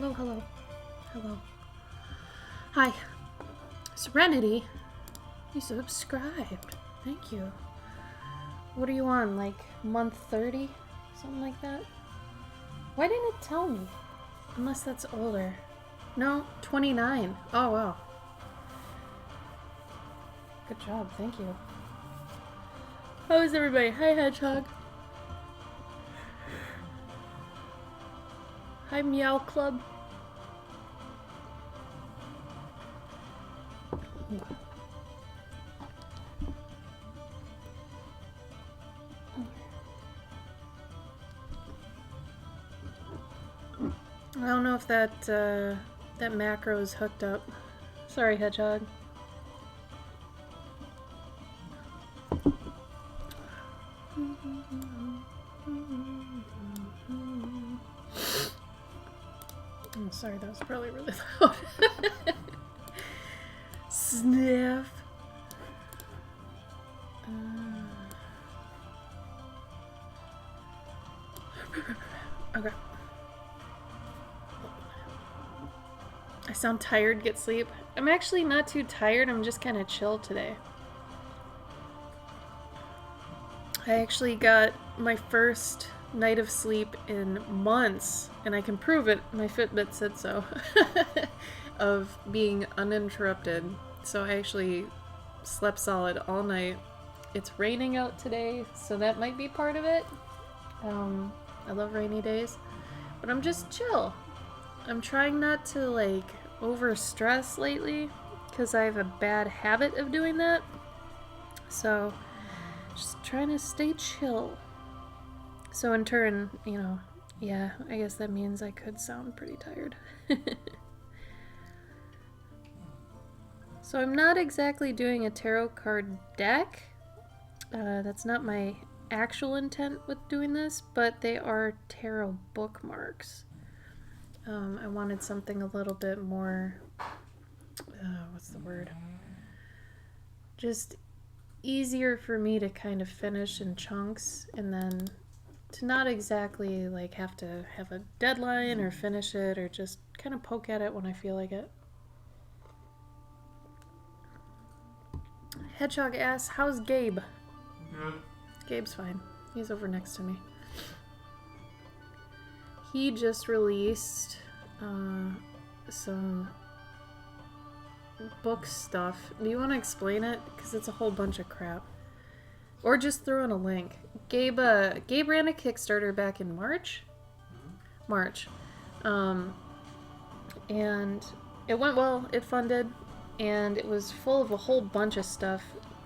Hello, hello. Hello. Hi. Serenity? You subscribed. Thank you. What are you on, like month 30? Something like that? Why didn't it tell me? Unless that's older. No, 29. Oh, wow. Good job, thank you. How is everybody? Hi, Hedgehog. Hi, Meow Club. I don't know if that macro is hooked up. Sorry, Hedgehog. I'm sorry, that was probably really loud. Sniff. Okay. I sound tired, get sleep. I'm actually not too tired, I'm just kind of chill today. I actually got my first night of sleep in months, and I can prove it, my Fitbit said so, of being uninterrupted. So I actually slept solid all night. It's raining out today, so that might be part of it. I love rainy days, but I'm just chill. I'm trying not to like over stress lately because I have a bad habit of doing that. So just trying to stay chill. So in turn, you know, yeah, I guess that means I could sound pretty tired. So I'm not exactly doing a tarot card deck. That's not my actual intent with doing this, but they are tarot bookmarks. I wanted something a little bit more, what's the word? Just easier for me to kind of finish in chunks, and then to not exactly like have to have a deadline or finish it, or just kind of poke at it when I feel like it. Hedgehog asks, how's Gabe? Good. Gabe's fine. He's over next to me. He just released some book stuff. Do you want to explain it? Because it's a whole bunch of crap. Or just throw in a link. Gabe ran a Kickstarter back in March. March. And it went well. It funded. And it was full of a whole bunch of stuff.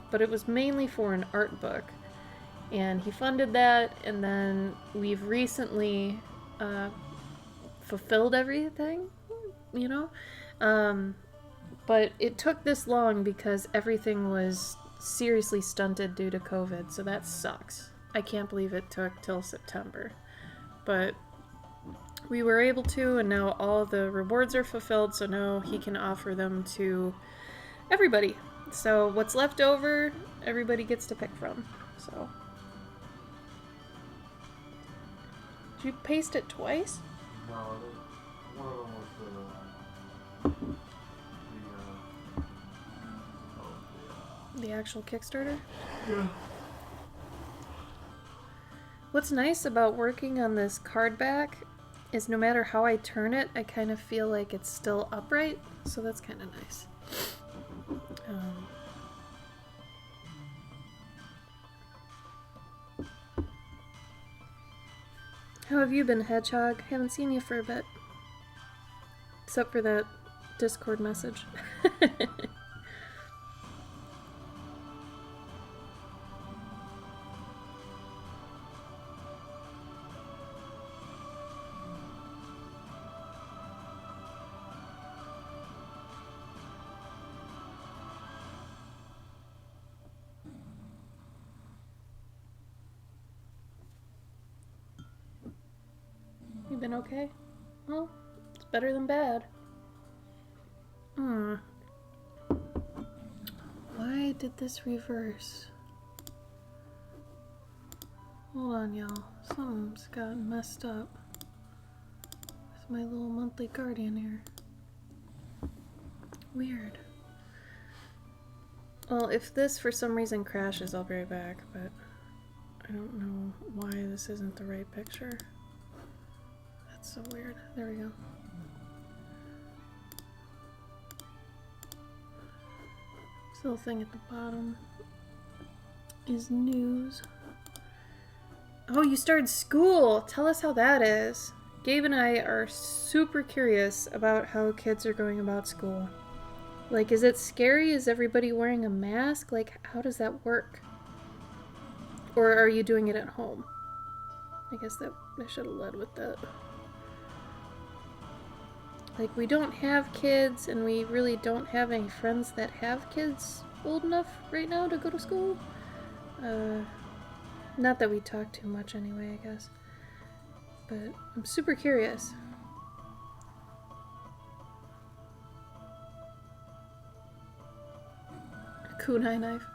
But it was mainly for an art book. And he funded that. And then we've recently fulfilled everything, you know? But it took this long because everything was seriously stunted due to COVID, so that sucks. I can't believe it took till September. But we were able to, and now all the rewards are fulfilled, so now he can offer them to everybody. So what's left over, everybody gets to pick from. So. Did you paste it twice? No, one of them was The actual Kickstarter? Yeah. What's nice about working on this card back is no matter how I turn it, I kind of feel like it's still upright, so that's kind of nice. How have you been, Hedgehog? Haven't seen you for a bit. Except for that Discord message. You been okay? Well, it's better than bad. Why did this reverse? Hold on, y'all. Something's got messed up with my little monthly guardian here. Weird. Well, if this for some reason crashes, I'll be right back, but I don't know why this isn't the right picture. That's so weird. There we go. This little thing at the bottom is news. Oh, you started school! Tell us how that is. Gabe and I are super curious about how kids are going about school. Like, is it scary? Is everybody wearing a mask? Like, how does that work? Or are you doing it at home? I guess that I should have led with that. Like, we don't have kids, and we really don't have any friends that have kids old enough right now to go to school. Not that we talk too much anyway, I guess. But I'm super curious. Kunai knife.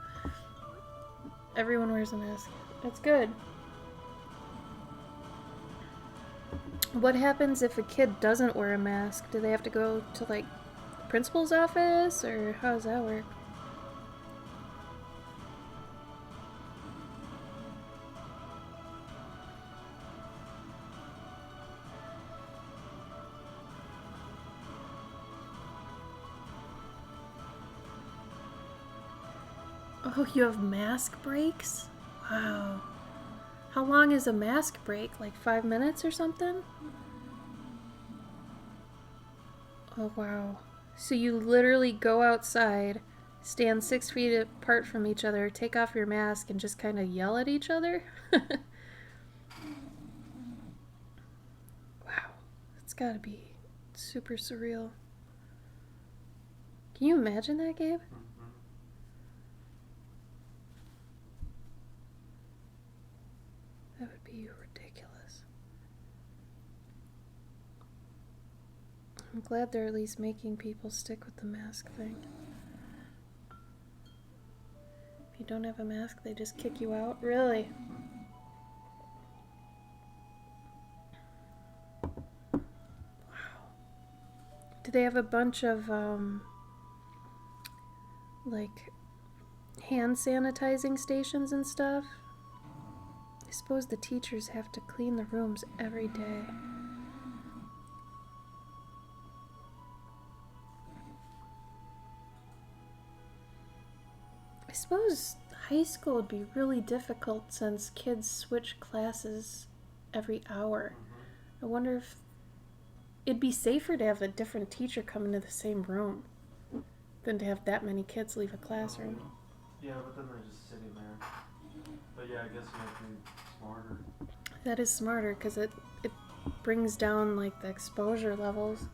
Everyone wears a mask. That's good. What happens if a kid doesn't wear a mask? Do they have to go to, like, the principal's office, or how does that work? Oh, you have mask breaks? Wow. How long is a mask break? Like 5 minutes or something? Oh, wow. So you literally go outside, stand 6 feet apart from each other, take off your mask, and just kind of yell at each other? Wow. That's gotta be super surreal. Can you imagine that, Gabe? That would be ridiculous. I'm glad they're at least making people stick with the mask thing. If you don't have a mask, they just kick you out? Really? Wow. Do they have a bunch of, like, hand sanitizing stations and stuff? I suppose the teachers have to clean the rooms every day. I suppose high school would be really difficult since kids switch classes every hour. I wonder if it'd be safer to have a different teacher come into the same room than to have that many kids leave a classroom. Yeah, but then they're just sitting there. But yeah, I guess you have to be smarter. That is smarter because it brings down, like, the exposure levels.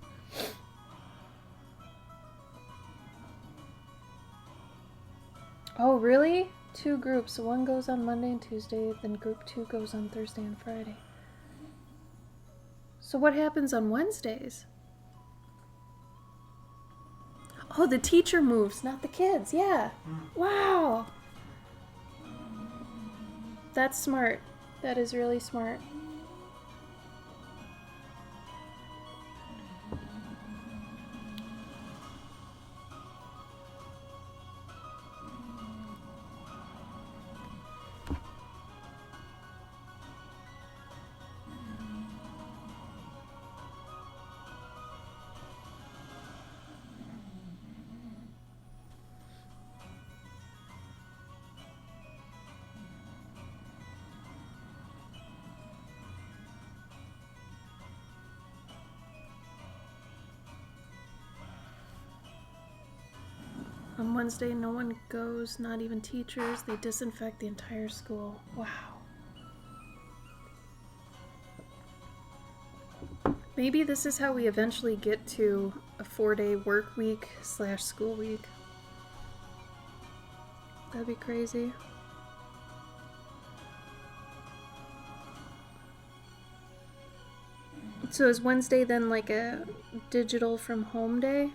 Oh, really? 2 groups. So one goes on Monday and Tuesday, then group 2 goes on Thursday and Friday. So what happens on Wednesdays? Oh, the teacher moves, not the kids. Yeah. Wow. That's smart. That is really smart. On Wednesday, no one goes, not even teachers. They disinfect the entire school. Wow. Maybe this is how we eventually get to a 4-day work week / school week. That'd be crazy. So is Wednesday then like a digital from home day?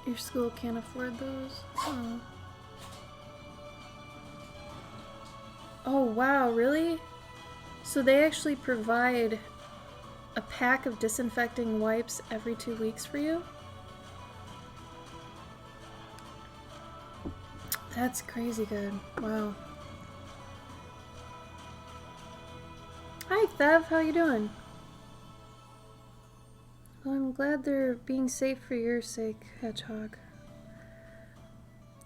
Your school can't afford those? Oh. Oh, wow, really? So they actually provide a pack of disinfecting wipes every 2 weeks for you? That's crazy good. Wow. Hi, Thev. How you doing? Well, I'm glad they're being safe for your sake, Hedgehog.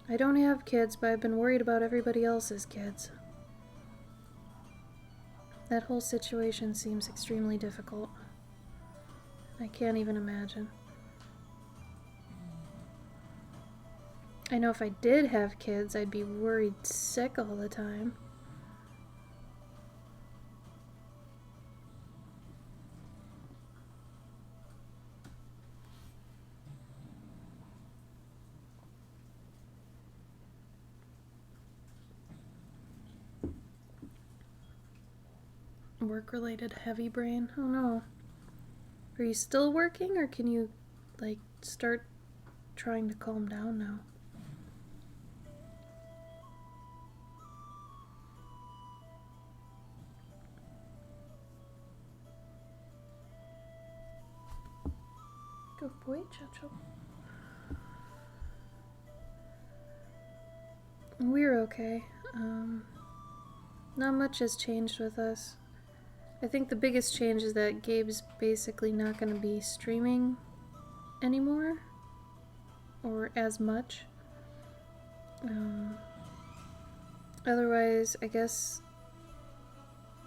I don't have kids, but I've been worried about everybody else's kids. That whole situation seems extremely difficult. I can't even imagine. I know if I did have kids, I'd be worried sick all the time. Work-related heavy brain? Oh no. Are you still working, or can you, like, start trying to calm down now? Good boy, Chacho. We're okay. Not much has changed with us. I think the biggest change is that Gabe's basically not going to be streaming anymore, or as much. Otherwise, I guess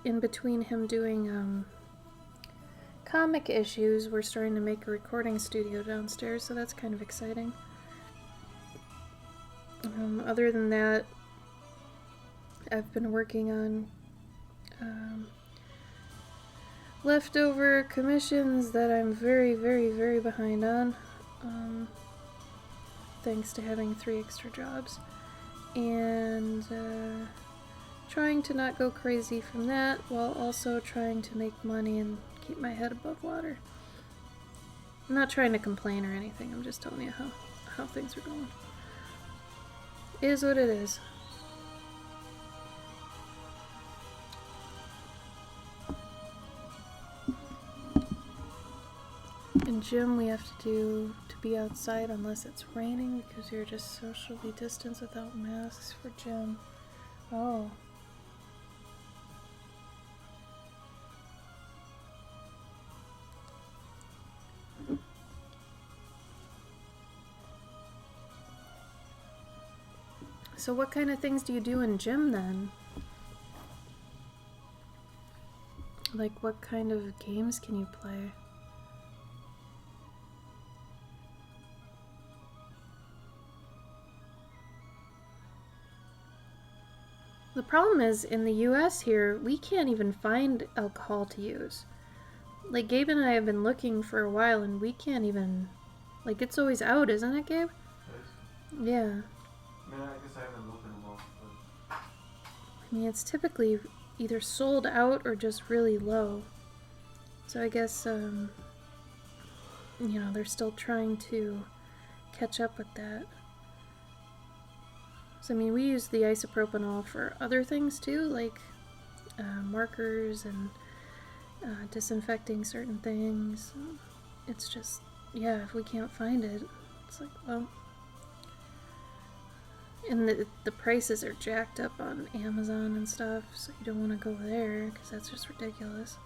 in between him doing comic issues, we're starting to make a recording studio downstairs, so that's kind of exciting. Other than that, I've been working on leftover commissions that I'm very, very, very behind on, thanks to having 3 extra jobs, and trying to not go crazy from that, while also trying to make money and keep my head above water. I'm not trying to complain or anything, I'm just telling you how things are going. It is what it is. In gym, we have to be outside unless it's raining, because you're just socially distanced without masks for gym. Oh. So what kind of things do you do in gym then? Like, what kind of games can you play? The problem is, in the US here, we can't even find alcohol to use. Like, Gabe and I have been looking for a while, and we can't even... Like, it's always out, isn't it, Gabe? Yes. Yeah. I mean, I guess I haven't looked in a while, but... I mean, it's typically either sold out or just really low. So I guess, you know, they're still trying to catch up with that. So, I mean, we use the isopropanol for other things too, like markers and disinfecting certain things. It's just, yeah, if we can't find it, it's like, well... And the prices are jacked up on Amazon and stuff, so you don't want to go there, because that's just ridiculous.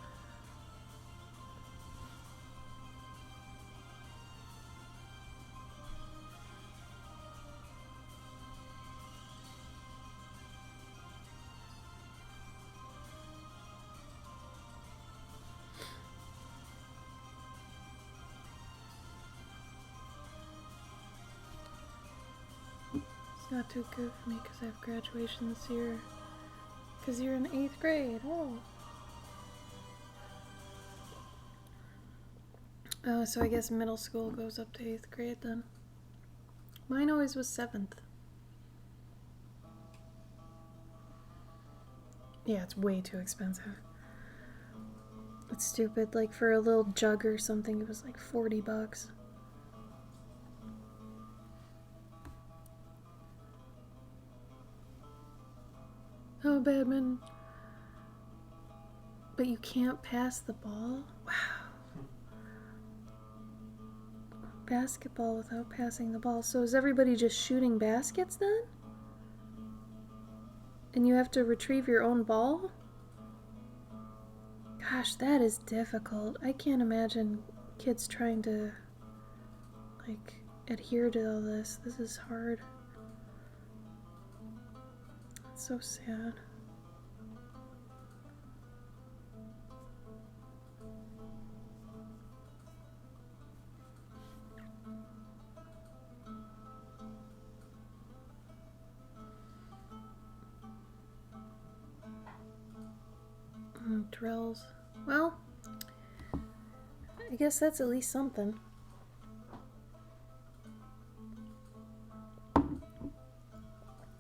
It's not too good for me because I have graduation this year. Because you're in 8th grade. Oh. Oh, so I guess middle school goes up to 8th grade then. Mine always was 7th. Yeah, it's way too expensive. It's stupid. Like, for a little jug or something, it was like $40. badminton. But you can't pass the ball? Wow. Basketball without passing the ball. So is everybody just shooting baskets then? And you have to retrieve your own ball? Gosh, that is difficult. I can't imagine kids trying to, like, adhere to all this. This is hard. It's so sad. Drills. Well, I guess that's at least something.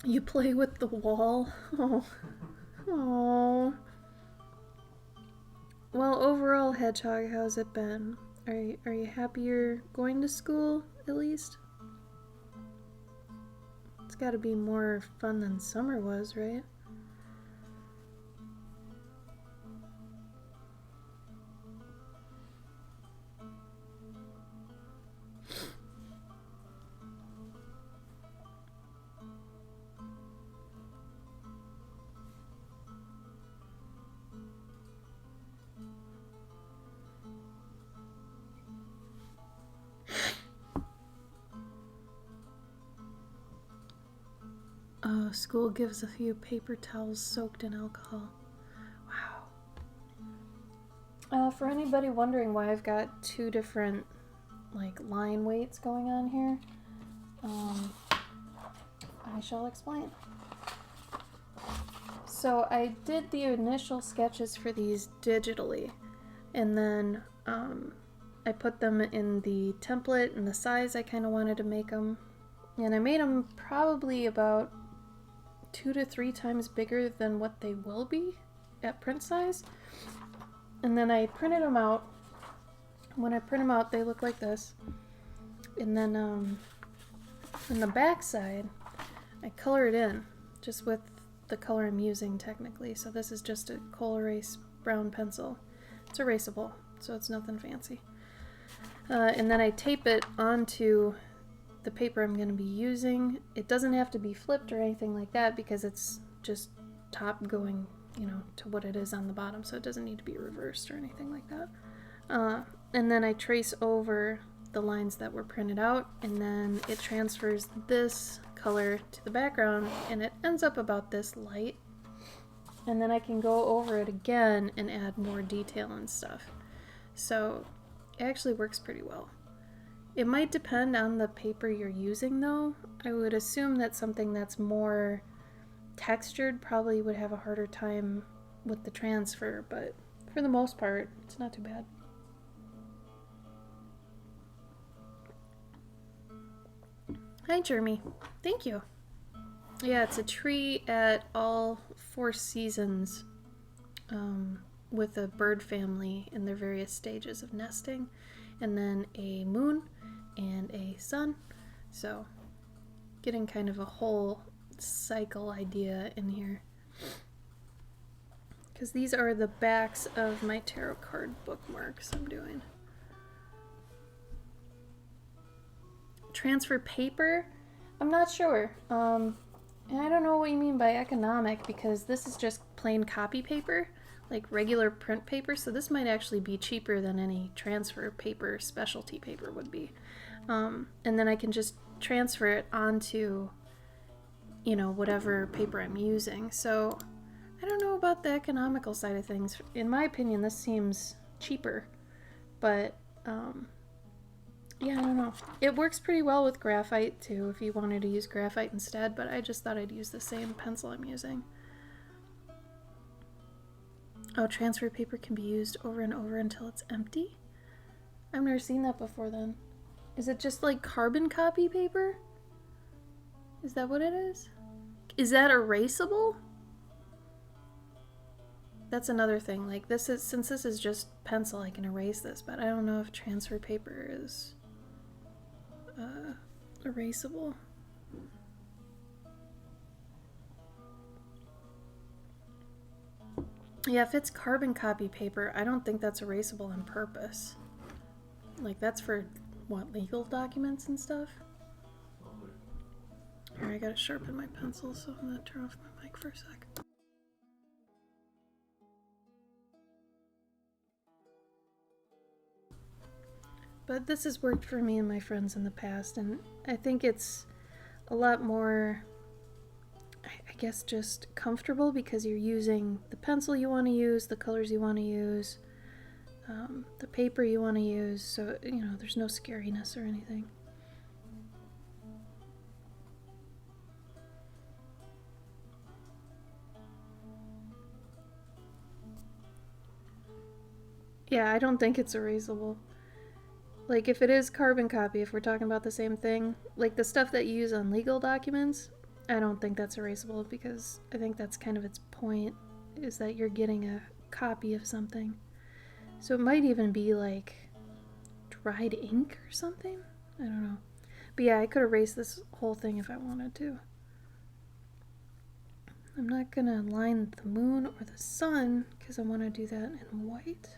You play with the wall? Oh. Oh. Well, overall, Hedgehog, how's it been? Are you happy you're going to school, at least? It's gotta be more fun than summer was, right? Oh, school gives a few paper towels soaked in alcohol. Wow. For anybody wondering why I've got two different, like, line weights going on here, I shall explain. So I did the initial sketches for these digitally, and then I put them in the template and the size I kind of wanted to make them, and I made them probably about 2 to 3 times bigger than what they will be at print size. And then I printed them out. When I print them out, they look like this. And then on the back side, I color it in just with the color I'm using technically. So this is just a Kohl Erase brown pencil. It's erasable, so it's nothing fancy. And then I tape it onto the paper I'm going to be using. It doesn't have to be flipped or anything like that because it's just top going, you know, to what it is on the bottom, so it doesn't need to be reversed or anything like that. And then I trace over the lines that were printed out, and then it transfers this color to the background, and it ends up about this light. And then I can go over it again and add more detail and stuff. So it actually works pretty well. It might depend on the paper you're using though. I would assume that something that's more textured probably would have a harder time with the transfer, but for the most part, it's not too bad. Hi, Jeremy. Thank you. Yeah, it's a tree at all 4 seasons with a bird family in their various stages of nesting, and then a moon and a sun. So getting kind of a whole cycle idea in here. Because these are the backs of my tarot card bookmarks I'm doing. Transfer paper? I'm not sure. And I don't know what you mean by economic, because this is just plain copy paper, like regular print paper, so this might actually be cheaper than any transfer paper, specialty paper would be. And then I can just transfer it onto, you know, whatever paper I'm using. So I don't know about the economical side of things. In my opinion, this seems cheaper, but yeah, I don't know. It works pretty well with graphite too, if you wanted to use graphite instead, but I just thought I'd use the same pencil I'm using. Oh, transfer paper can be used over and over until it's empty? I've never seen that before then. Is it just like carbon copy paper? Is that what it is? Is that erasable? That's another thing. Like this is, since this is just pencil, I can erase this, but I don't know if transfer paper is erasable. Yeah, if it's carbon copy paper, I don't think that's erasable on purpose. Like, that's for, what, legal documents and stuff? Lovely. Here, I gotta sharpen my pencil, so I'm gonna turn off my mic for a sec. But this has worked for me and my friends in the past, and I think it's a lot more, I guess, just comfortable because you're using the pencil you want to use, the colors you want to use, the paper you want to use, so, you know, there's no scariness or anything. Yeah, I don't think it's erasable. Like, if it is carbon copy, if we're talking about the same thing, like the stuff that you use on legal documents, I don't think that's erasable because I think that's kind of its point, is that you're getting a copy of something. So it might even be like dried ink or something? I don't know. But yeah, I could erase this whole thing if I wanted to. I'm not gonna line the moon or the sun because I want to do that in white.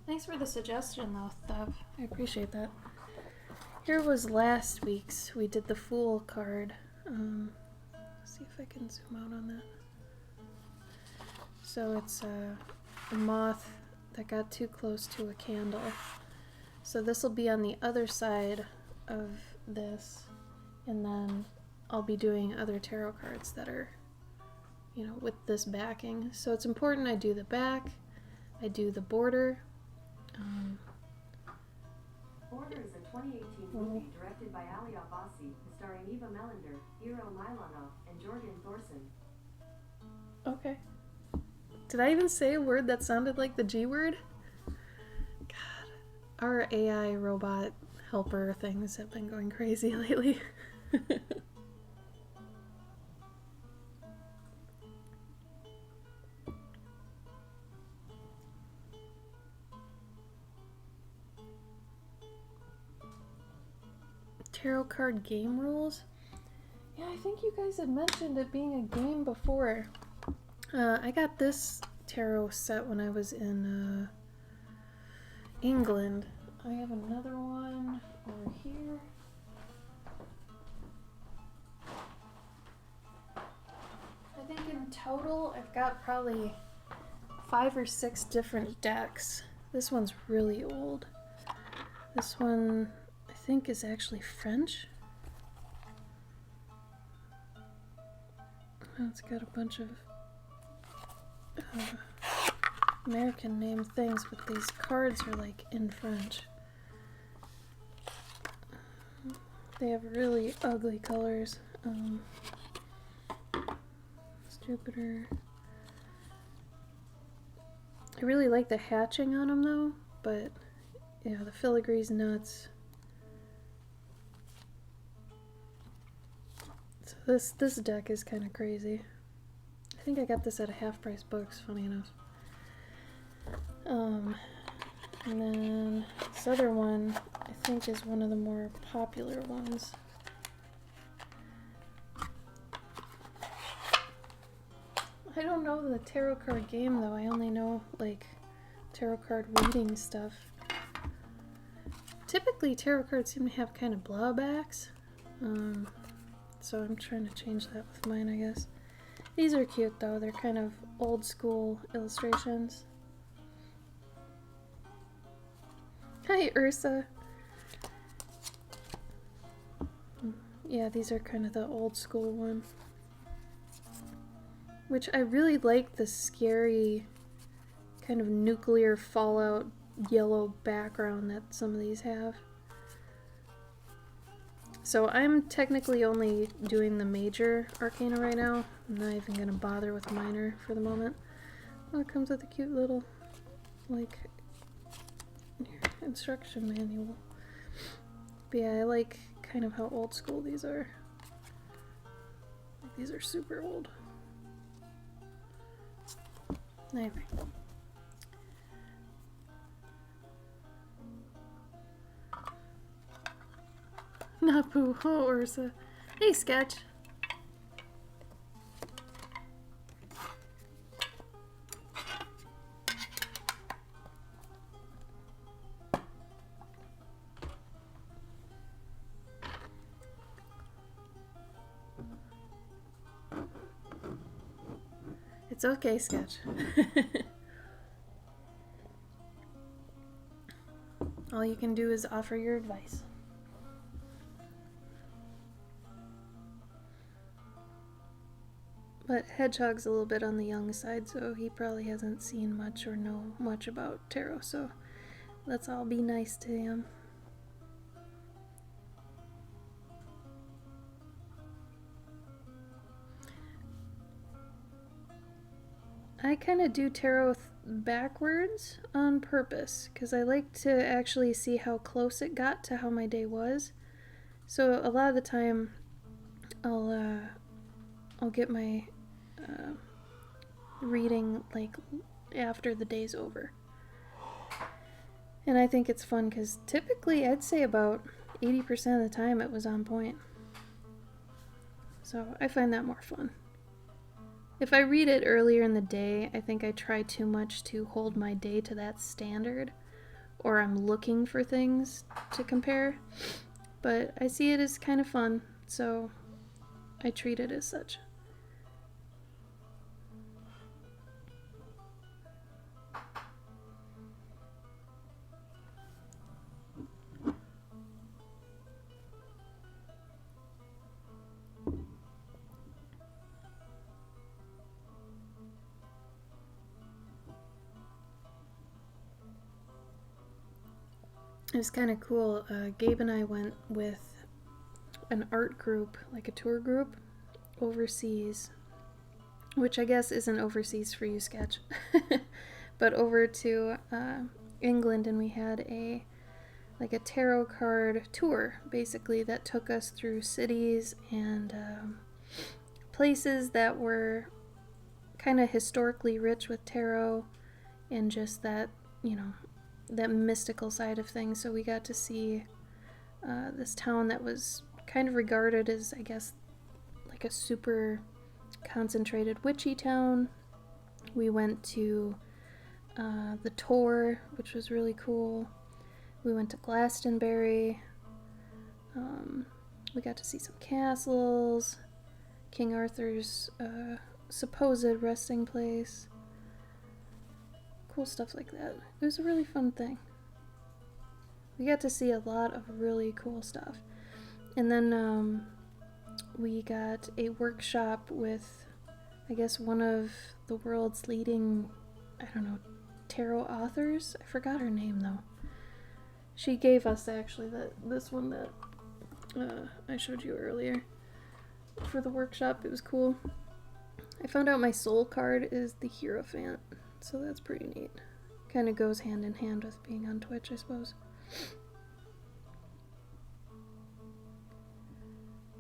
Thanks for the suggestion though, Thub. I appreciate that. Here was last week's. We did the Fool card. Let's see if I can zoom out on that. So it's a moth that got too close to a candle. So this will be on the other side of this, and then I'll be doing other tarot cards that are, you know, with this backing. So it's important I do the back, I do the border. Border is a 2018 movie directed by Ali Abbasi, starring Eva Melander, Eero Milanov, and Jorgen Thorson. Okay. Did I even say a word that sounded like the G word? God. Our AI robot helper things have been going crazy lately. Tarot card game rules? Yeah, I think you guys had mentioned it being a game before. I got this tarot set when I was in England. I have another one over here. I think in total I've got probably 5 or 6 different decks. This one's really old. This one I think is actually French. Oh, it's got a bunch of American name things, but these cards are like in French. They have really ugly colors. It's Jupiter. I really like the hatching on them though, but yeah, the filigree's nuts. So this deck is kind of crazy. I think I got this at a Half Price Books, funny enough. And then this other one I think is one of the more popular ones. I don't know the tarot card game though, I only know like tarot card reading stuff. Typically tarot cards seem to have kind of blowbacks, so I'm trying to change that with mine, I guess. These are cute though, they're kind of old school illustrations. Hi Ursa! Yeah, these are kind of the old school one. Which I really like the scary kind of nuclear fallout yellow background that some of these have. So I'm technically only doing the major arcana right now. I'm not even going to bother with minor for the moment. Oh, it comes with a cute little, like, instruction manual. But yeah, I like kind of how old school these are. Like, these are super old. Anyway. Not Pooh. Oh, Ursa. Hey, Sketch. It's okay, Sketch. All you can do is offer your advice. But Hedgehog's a little bit on the young side, so he probably hasn't seen much or know much about tarot, so let's all be nice to him. I kind of do tarot backwards on purpose because I like to actually see how close it got to how my day was. So a lot of the time, I'll get my reading like after the day's over, and I think it's fun because typically I'd say about 80% of the time it was on point. So I find that more fun. If I read it earlier in the day, I think I try too much to hold my day to that standard, or I'm looking for things to compare. But I see it as kind of fun, so I treat it as such. It was kind of cool. Gabe and I went with an art group, like a tour group, overseas, which I guess isn't overseas for you, Sketch, but over to England, and we had a tarot card tour, basically, that took us through cities and places that were kind of historically rich with tarot and just that, that mystical side of things. So we got to see this town that was kind of regarded as, I guess, like a super concentrated witchy town. We went to the Tor, which was really cool. We went to Glastonbury. We got to see some castles, King Arthur's supposed resting place. Cool stuff like that. It was a really fun thing. We got to see a lot of really cool stuff. And then we got a workshop with, I guess, one of the world's leading, tarot authors. I forgot her name, though. She gave us, actually, this one that I showed you earlier for the workshop. It was cool. I found out my soul card is the Hierophant, so that's pretty neat. Kind of goes hand in hand with being on Twitch, I suppose.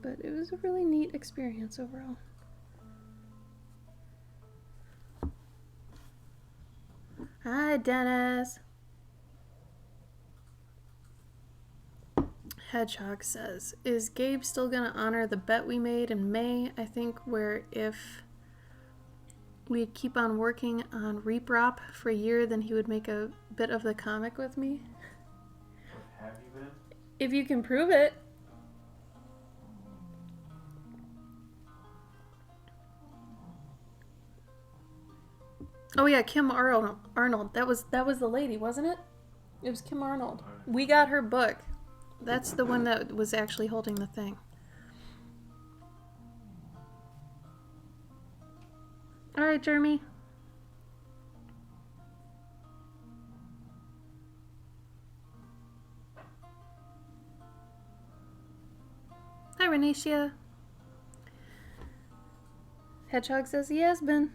But it was a really neat experience overall. Hi, Dennis. Hedgehog says, is Gabe still gonna honor the bet we made in May? I think where if we keep on working on Reprop for a year, then he would make a bit of the comic with me. Have you been? If you can prove it. Oh yeah, Kim Arnold. That was the lady, wasn't it? It was Kim Arnold. We got her book. That's the one that was actually holding the thing. All right, Jeremy. Hi, Renisha. Hedgehog says he has been.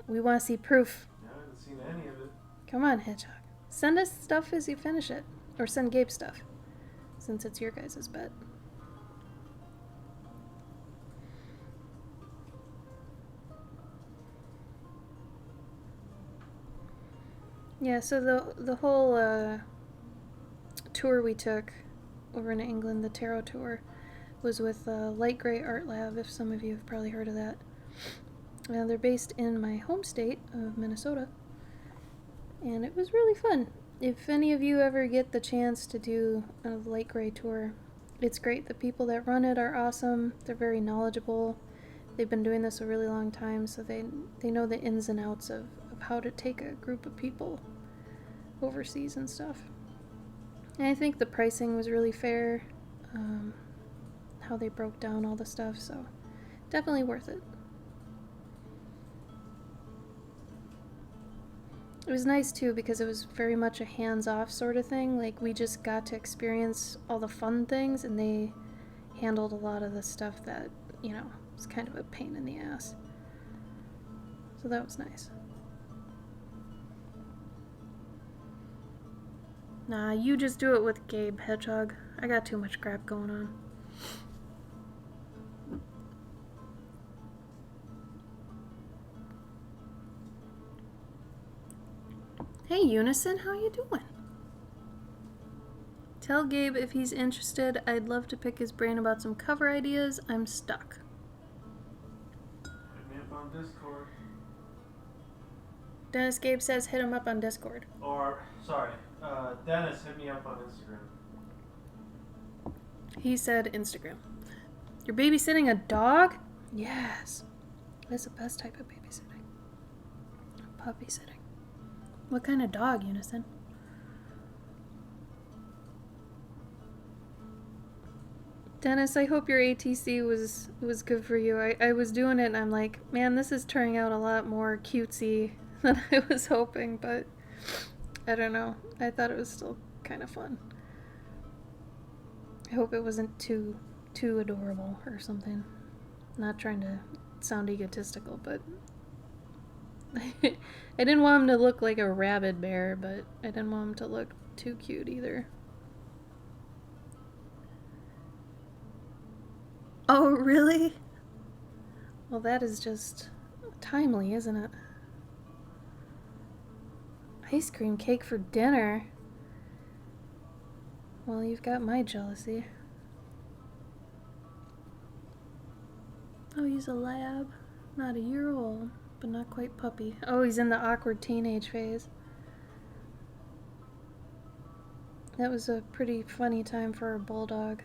We want to see proof. I haven't seen any of it. Come on, Hedgehog. Send us stuff as you finish it. Or send Gabe stuff, since it's your guys' bet. Yeah, so the whole tour we took over in England, the Tarot Tour, was with Light Gray Art Lab, if some of you have probably heard of that. They're based in my home state of Minnesota, and it was really fun. If any of you ever get the chance to do a Light Gray tour, it's great. The people that run it are awesome. They're very knowledgeable. They've been doing this a really long time, so they know the ins and outs of how to take a group of people overseas and stuff. And I think the pricing was really fair, how they broke down all the stuff, so definitely worth it. It was nice too because it was very much a hands-off sort of thing. Like, we just got to experience all the fun things, and they handled a lot of the stuff that, you know, was kind of a pain in the ass. So that was nice. Nah, you just do it with Gabe, Hedgehog. I got too much crap going on. Hey, Unison, how you doing? Tell Gabe if he's interested. I'd love to pick his brain about some cover ideas. I'm stuck. Hit me up on Discord. Dennis Gabe says hit him up on Discord. Or, sorry, Dennis, hit me up on Instagram. He said Instagram. You're babysitting a dog? Yes. That's the best type of babysitting. Puppy sitting. What kind of dog, Unison? Dennis, I hope your ATC was good for you. I was doing it and I'm like, man, this is turning out a lot more cutesy than I was hoping, but I don't know. I thought it was still kind of fun. I hope it wasn't too adorable or something. Not trying to sound egotistical, but I didn't want him to look like a rabid bear, but I didn't want him to look too cute either. Oh, really? Well, that is just timely, isn't it? Ice cream cake for dinner? Well, you've got my jealousy. Oh, he's a lab. Not a year old, but not quite puppy. Oh, he's in the awkward teenage phase. That was a pretty funny time for a bulldog.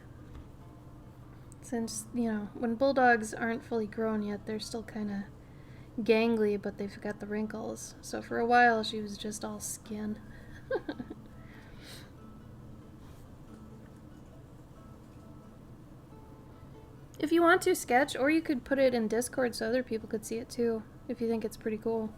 Since, you know, when bulldogs aren't fully grown yet, they're still kind of gangly, but they've got the wrinkles. So for a while, she was just all skin. If you want to sketch, or you could put it in Discord so other people could see it too, if you think it's pretty cool.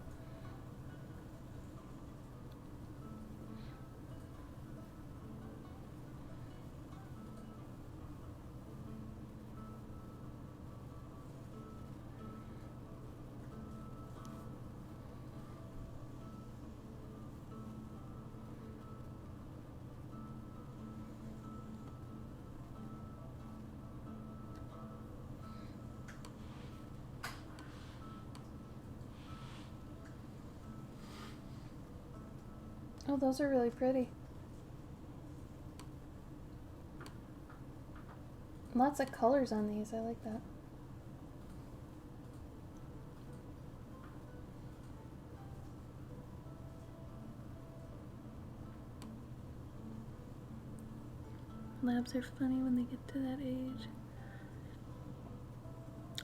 Oh, those are really pretty. Lots of colors on these. I like that. Labs are funny when they get to that age.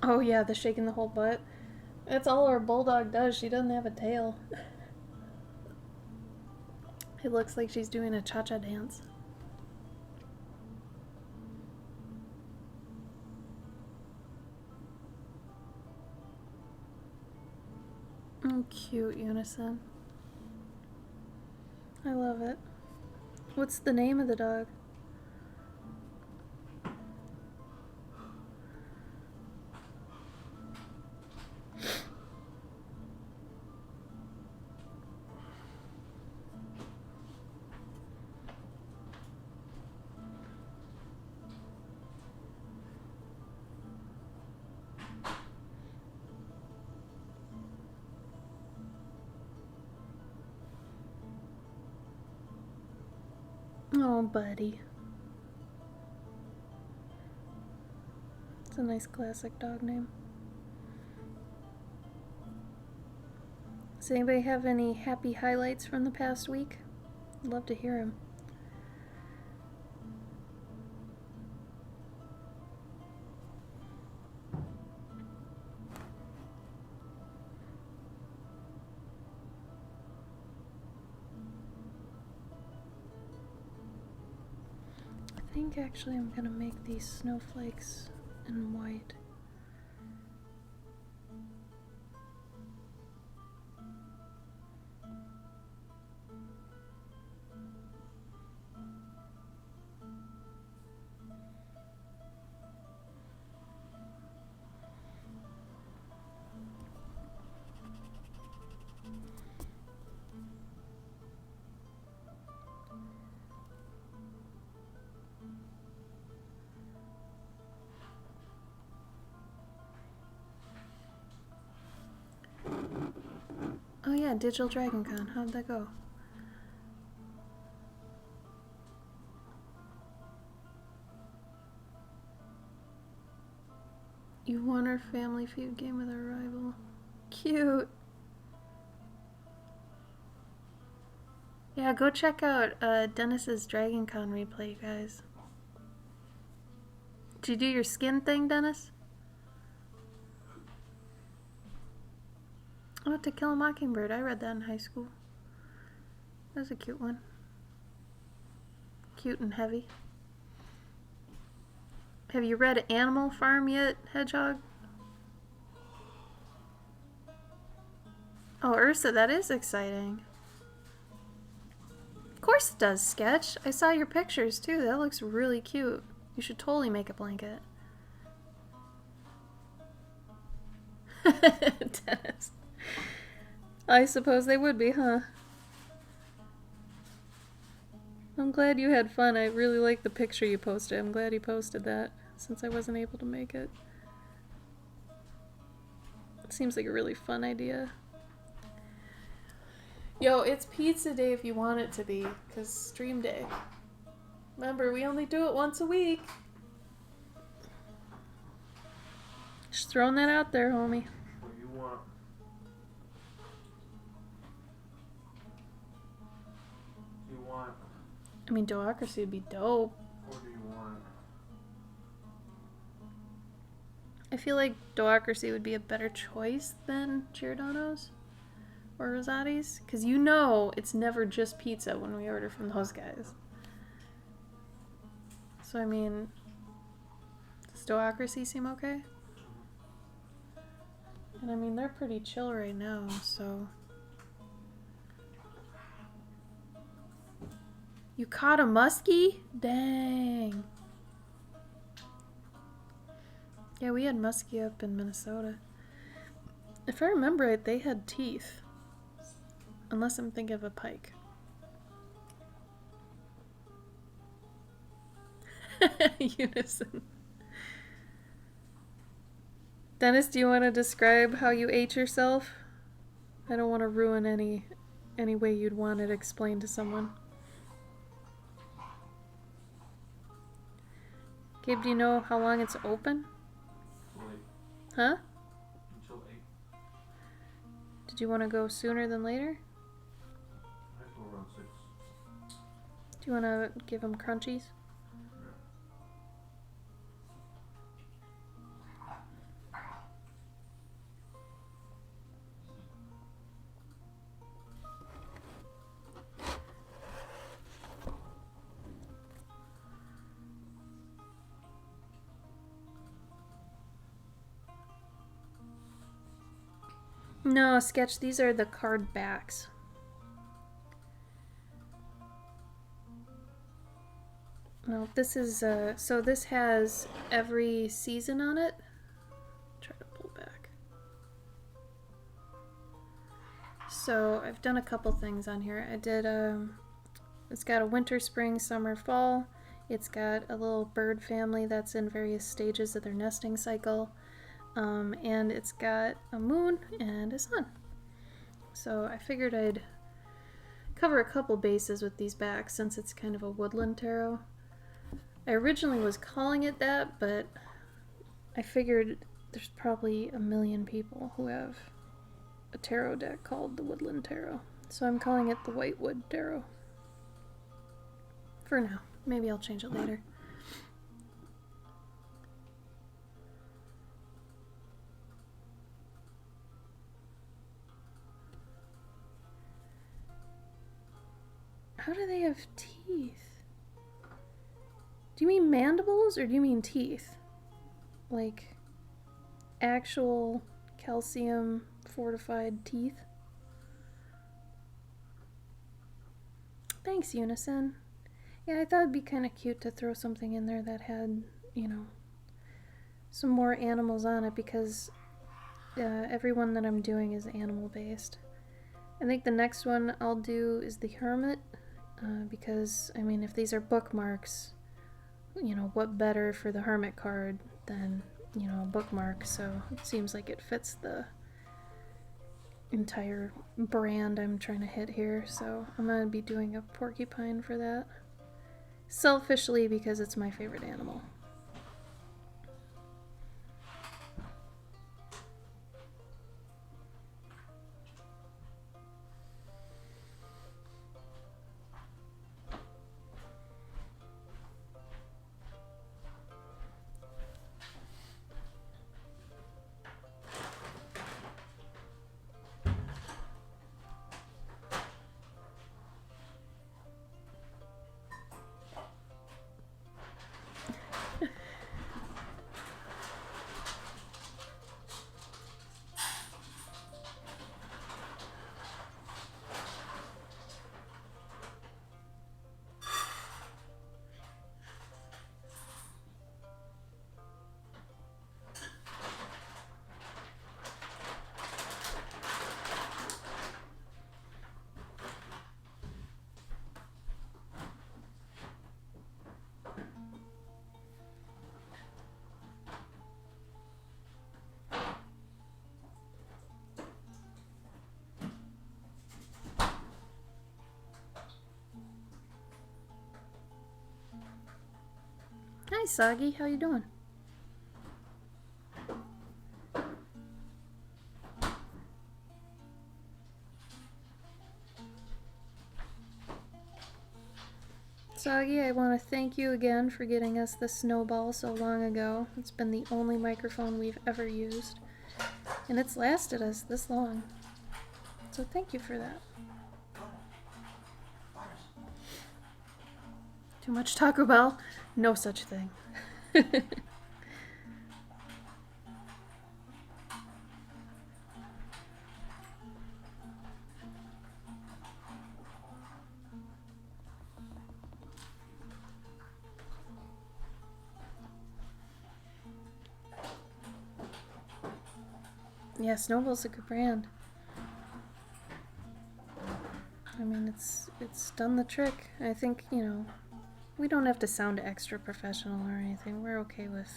Oh yeah, the shaking the whole butt. That's all our bulldog does. She doesn't have a tail. It looks like she's doing a cha-cha dance. Oh, cute, Unison. I love it. What's the name of the dog? Oh, buddy. nice classic dog name. Does anybody have any happy highlights from the past week? I'd love to hear them. I think actually I'm gonna make these snowflakes in white. Oh yeah, Digital Dragon Con. How'd that go? You won our Family Feud game with our rival. Cute. Yeah, go check out Dennis's Dragon Con replay, guys. Did you do your skin thing, Dennis? Oh, To Kill a Mockingbird. I read that in high school. That was a cute one. Cute and heavy. Have you read Animal Farm yet, Hedgehog? Oh, Ursa, that is exciting. Of course it does, Sketch. I saw your pictures too. That looks really cute. You should totally make a blanket. Dennis. I suppose they would be, huh? I'm glad you had fun. I really like the picture you posted. I'm glad you posted that, since I wasn't able to make it. It seems like a really fun idea. Yo, it's pizza day if you want it to be, because stream day. Remember, we only do it once a week. Just throwing that out there, homie. What do you want? Do you want? I mean, Doocracy would be dope. What do you want? I feel like Doocracy would be a better choice than Giordano's or Rosati's, because you know it's never just pizza when we order from those guys. So, I mean, does Doocracy seem okay? And I mean, they're pretty chill right now, so. You caught a muskie? Dang. Yeah, we had muskie up in Minnesota. If I remember right, they had teeth. Unless I'm thinking of a pike. Unison. Dennis, do you want to describe how you ate yourself? I don't want to ruin any way you'd want it explained to someone. Gabe, do you know how long it's open? Until 8. Huh? Until 8. Did you want to go sooner than later? I go around 6. Do you want to give them crunchies? No, Sketch, these are the card backs. No, this is, so this has every season on it. Try to pull back. So I've done a couple things on here. I did, it's got a winter, spring, summer, fall. It's got a little bird family that's in various stages of their nesting cycle. And it's got a moon and a sun. So I figured I'd cover a couple bases with these backs since it's kind of a woodland tarot. I originally was calling it that, but I figured there's probably a million people who have a tarot deck called the Woodland Tarot. So I'm calling it the WhiteWood Tarot. For now. Maybe I'll change it later. How do they have teeth? Do you mean mandibles or do you mean teeth? Like actual calcium fortified teeth? Thanks, Unison. Yeah, I thought it'd be kind of cute to throw something in there that had, you know, some more animals on it because every one that I'm doing is animal based. I think the next one I'll do is the Hermit because, I mean, if these are bookmarks, you know, what better for the Hermit card than, you know, a bookmark, so it seems like it fits the entire brand I'm trying to hit here, so I'm going to be doing a porcupine for that. Selfishly because it's my favorite animal. Hi, Soggy. How you doing? Soggy, I want to thank you again for getting us the snowball so long ago. It's been the only microphone we've ever used, and it's lasted us this long. So thank you for that. Too much Taco Bell? No such thing. Yeah, Snowball's a good brand. I mean, it's done the trick. I think, you know, we don't have to sound extra professional or anything. We're okay with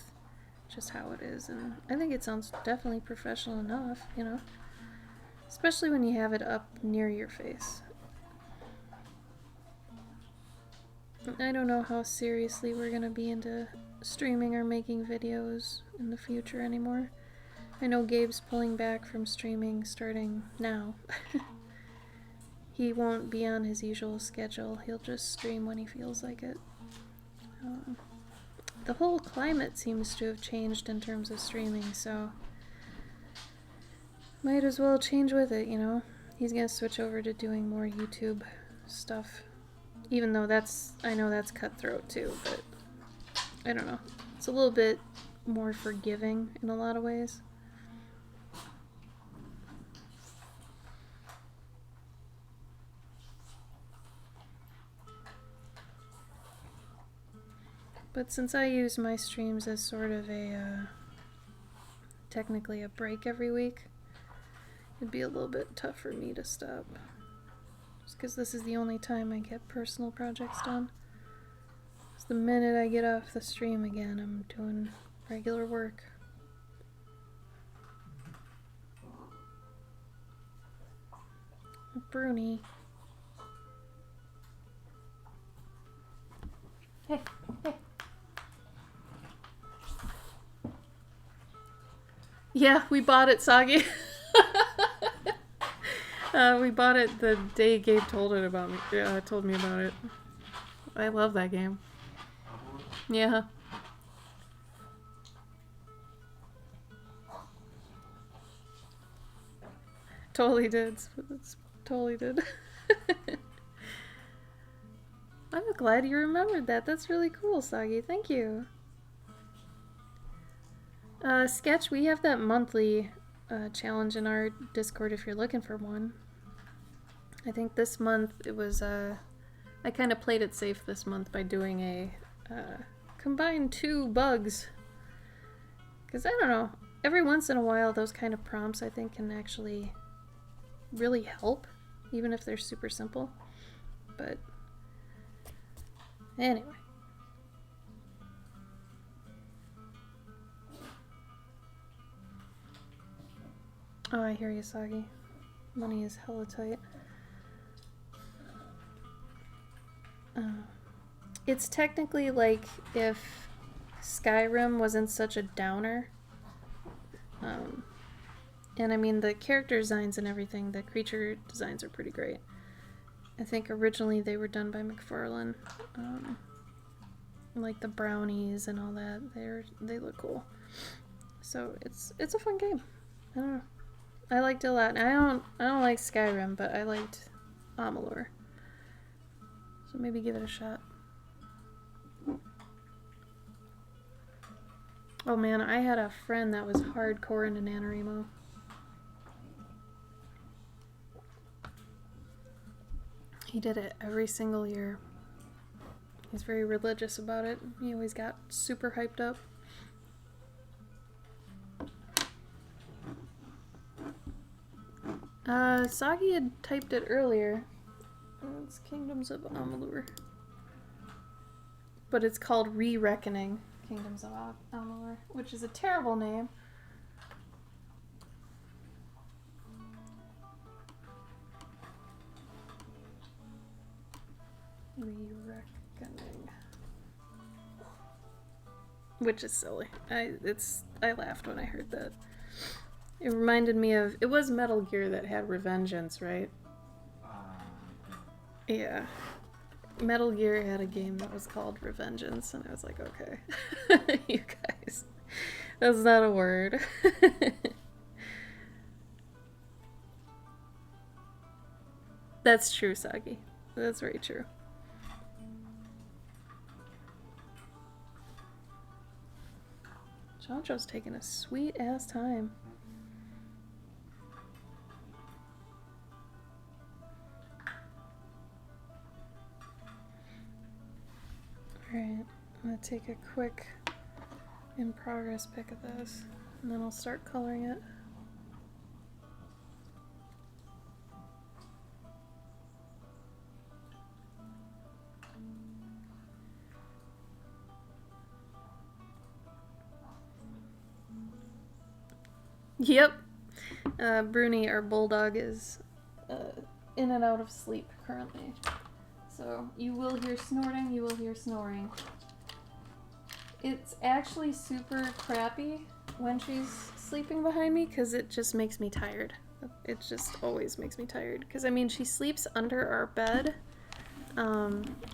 just how it is, and I think it sounds definitely professional enough, you know? Especially when you have it up near your face. I don't know how seriously we're gonna be into streaming or making videos in the future anymore. I know Gabe's pulling back from streaming starting now. He won't be on his usual schedule. He'll just stream when he feels like it. The whole climate seems to have changed in terms of streaming, so might as well change with it, you know? He's gonna switch over to doing more YouTube stuff. Even though I know that's cutthroat too, but I don't know. It's a little bit more forgiving in a lot of ways. But since I use my streams as sort of technically a break every week, it'd be a little bit tough for me to stop. Just because this is the only time I get personal projects done. So the minute I get off the stream again, I'm doing regular work. Bruni. Hey, hey. Yeah, we bought it, Sagi. We bought it the day Gabe told me about it. I love that game. Yeah. Totally did. Totally did. I'm glad you remembered that. That's really cool, Sagi. Thank you. Sketch, we have that monthly challenge in our Discord if you're looking for one. I think this month it was, I kind of played it safe this month by doing a combine 2 bugs. Because I don't know, every once in a while those kind of prompts I think can actually really help, even if they're super simple. But anyway. Oh, I hear you, Sagi. Money is hella tight. It's technically like if Skyrim wasn't such a downer. And I mean, the character designs and everything, the creature designs are pretty great. I think originally they were done by McFarlane. Like the brownies and all that, they look cool. So it's a fun game. I don't know. I liked it a lot. I don't like Skyrim, but I liked Amalur. So maybe give it a shot. Oh man, I had a friend that was hardcore into NaNoWriMo. He did it every single year. He's very religious about it. He always got super hyped up. Sagi had typed it earlier. It's Kingdoms of Amalur. But it's called Re-Reckoning Kingdoms of Amalur, which is a terrible name. Re-Reckoning. Which is silly. I laughed when I heard that. It reminded me of... It was Metal Gear that had Revengeance, right? Yeah. Metal Gear had a game that was called Revengeance, and I was like, okay. You guys. That's not a word. That's true, Sagi. That's very true. Jonjo's taking a sweet-ass time. Alright, I'm gonna take a quick in-progress pic of this, and then I'll start coloring it. Yep. Bruni, our bulldog, is in and out of sleep currently. So you will hear snorting, you will hear snoring. It's actually super crappy when she's sleeping behind me because it just makes me tired. It just always makes me tired. Because, I mean, she sleeps under our bed.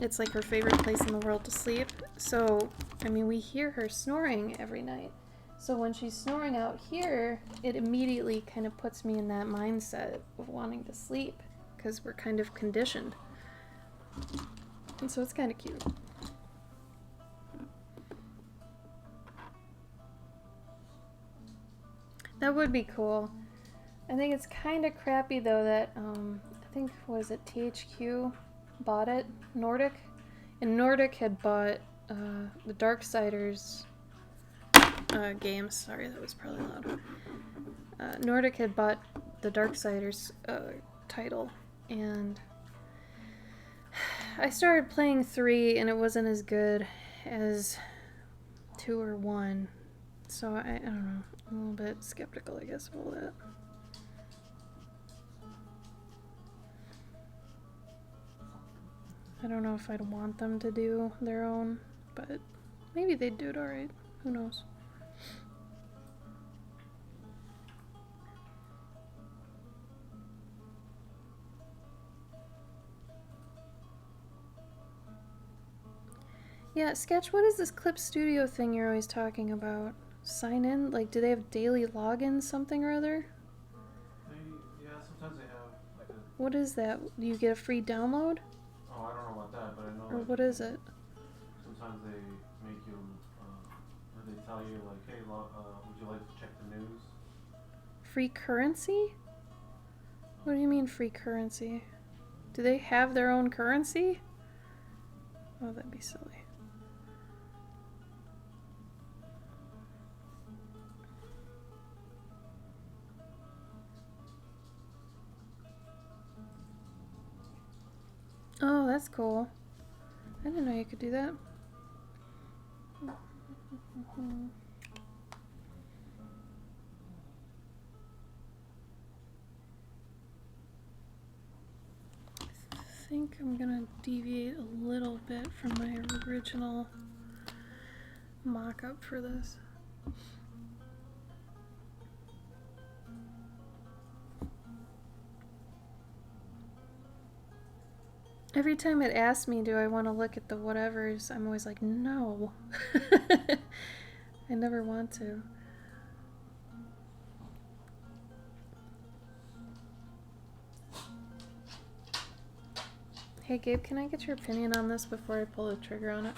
It's like her favorite place in the world to sleep. So, I mean, we hear her snoring every night. So when she's snoring out here, it immediately kind of puts me in that mindset of wanting to sleep because we're kind of conditioned. And so it's kind of cute. That would be cool. I think it's kind of crappy though that, I think, was it THQ bought it? Nordic? And Nordic had bought the Darksiders games. Sorry, that was probably loud. Nordic had bought the Darksiders title, and I started playing 3 and it wasn't as good as 2 or 1. So I don't know. I'm a little bit skeptical, I guess, of all that. I don't know if I'd want them to do their own, but maybe they'd do it alright. Who knows? Yeah, Sketch, what is this Clip Studio thing you're always talking about? Sign in? Like, do they have daily login something or other? Yeah, sometimes they have like a. What is that? Do you get a free download? Oh, I don't know about that, but I know Or like what you is can. it? Sometimes they make you, or they tell you like, hey, would you like to check the news? Free currency? What do you mean free currency? Do they have their own currency? Oh, that'd be silly. Oh, that's cool. I didn't know you could do that. I think I'm gonna deviate a little bit from my original mock-up for this. Every time it asks me, do I want to look at the whatevers, I'm always like, no. I never want to. Hey Gabe, can I get your opinion on this before I pull the trigger on it?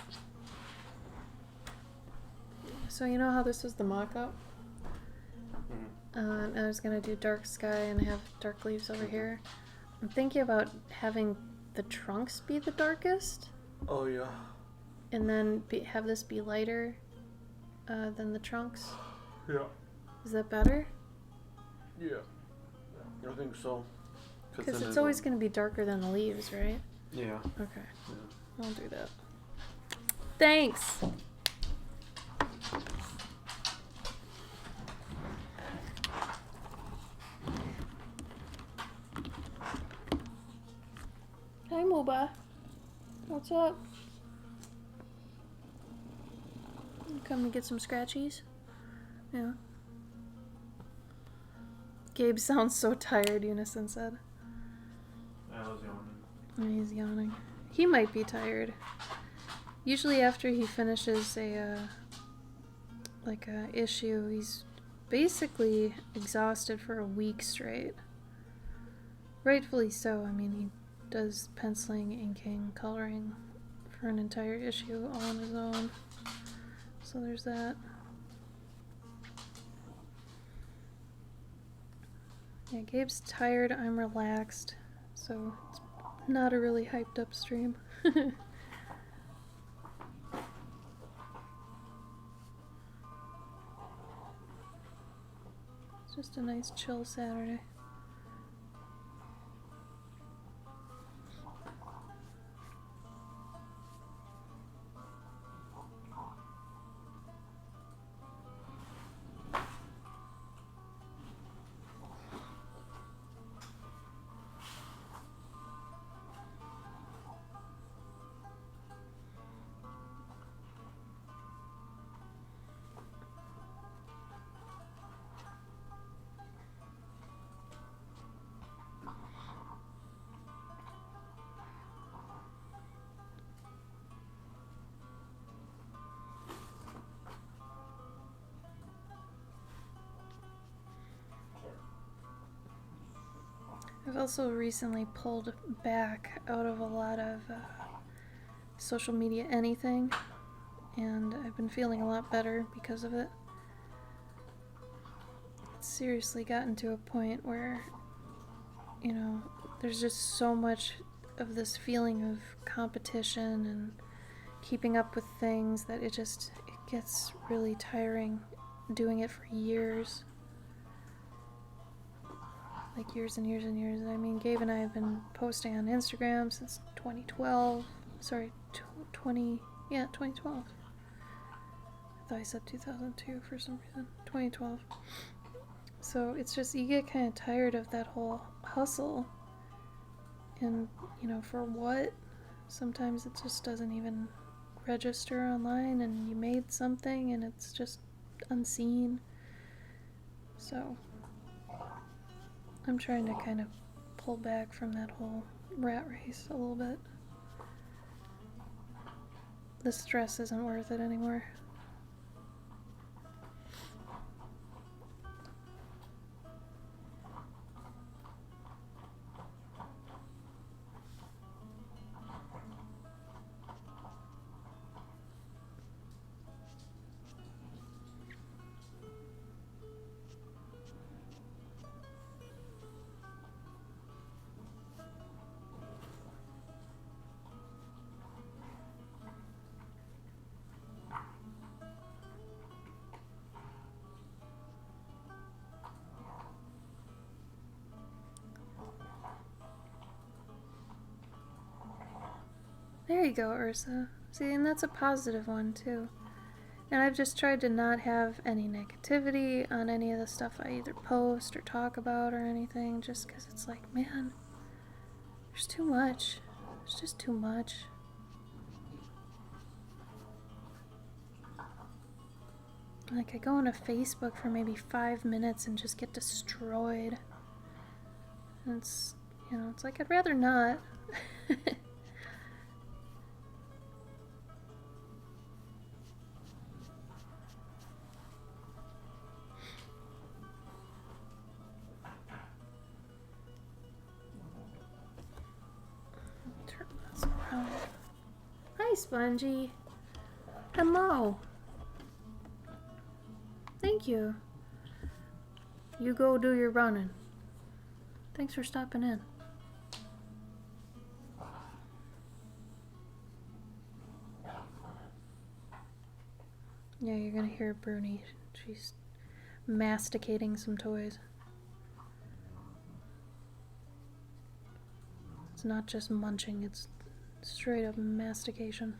So you know how this was the mock-up? I was gonna do dark sky and have dark leaves over here. I'm thinking about having the trunks be the darkest. Oh yeah. And then have this be lighter than the trunks. Yeah. Is that better? Yeah. I think so. Because it's always going to be darker than the leaves, right? Yeah. Okay. Yeah. I'll do that. Thanks! Hi, Moba. What's up? You come and get some scratchies? Yeah. Gabe sounds so tired, Unison said. I was yawning. Oh, he's yawning. He might be tired. Usually after he finishes a issue, he's basically exhausted for a week straight. Rightfully so. I mean, he does penciling, inking, coloring for an entire issue all on his own. So there's that. Yeah, Gabe's tired, I'm relaxed. So it's not a really hyped up stream. It's just a nice chill Saturday. I've also recently pulled back out of a lot of social media anything, and I've been feeling a lot better because of it. It's seriously gotten to a point where, you know, there's just so much of this feeling of competition and keeping up with things that it gets really tiring doing it for years. Like years and years and years. I mean, Gabe and I have been posting on Instagram since 2012. Sorry, 2012. I thought I said 2002 for some reason. 2012. So it's just, you get kind of tired of that whole hustle. And, you know, for what? Sometimes it just doesn't even register online, and you made something and it's just unseen. So I'm trying to kind of pull back from that whole rat race a little bit. the stress isn't worth it anymore. There you go, Ursa. See, and that's a positive one, too. And I've just tried to not have any negativity on any of the stuff I either post or talk about or anything, just because it's like, man, there's too much. There's just too much. Like, I go onto Facebook for maybe 5 minutes and just get destroyed. And it's, you know, it's like, I'd rather not. Turn this around. Hi, Spongy. Hello. Thank you. You go do your running. Thanks for stopping in. Yeah, you're gonna hear Bruni. She's masticating some toys. It's not just munching, it's straight up mastication.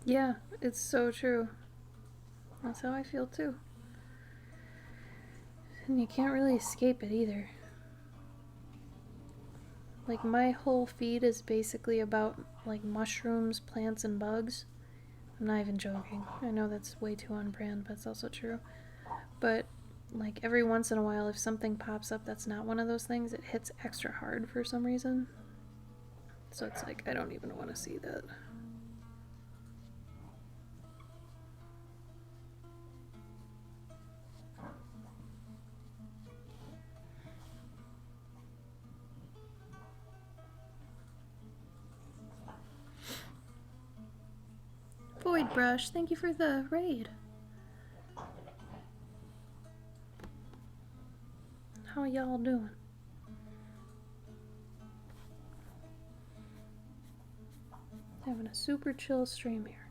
Yeah, it's so true. That's how I feel too. And you can't really escape it either. Like, my whole feed is basically about, like, mushrooms, plants, and bugs. I'm not even joking. I know that's way too on brand, but it's also true. But, like, every once in a while, if something pops up that's not one of those things, it hits extra hard for some reason. So it's like, I don't even want to see that. Void Brush, thank you for the raid. How y'all doing? Having a super chill stream here.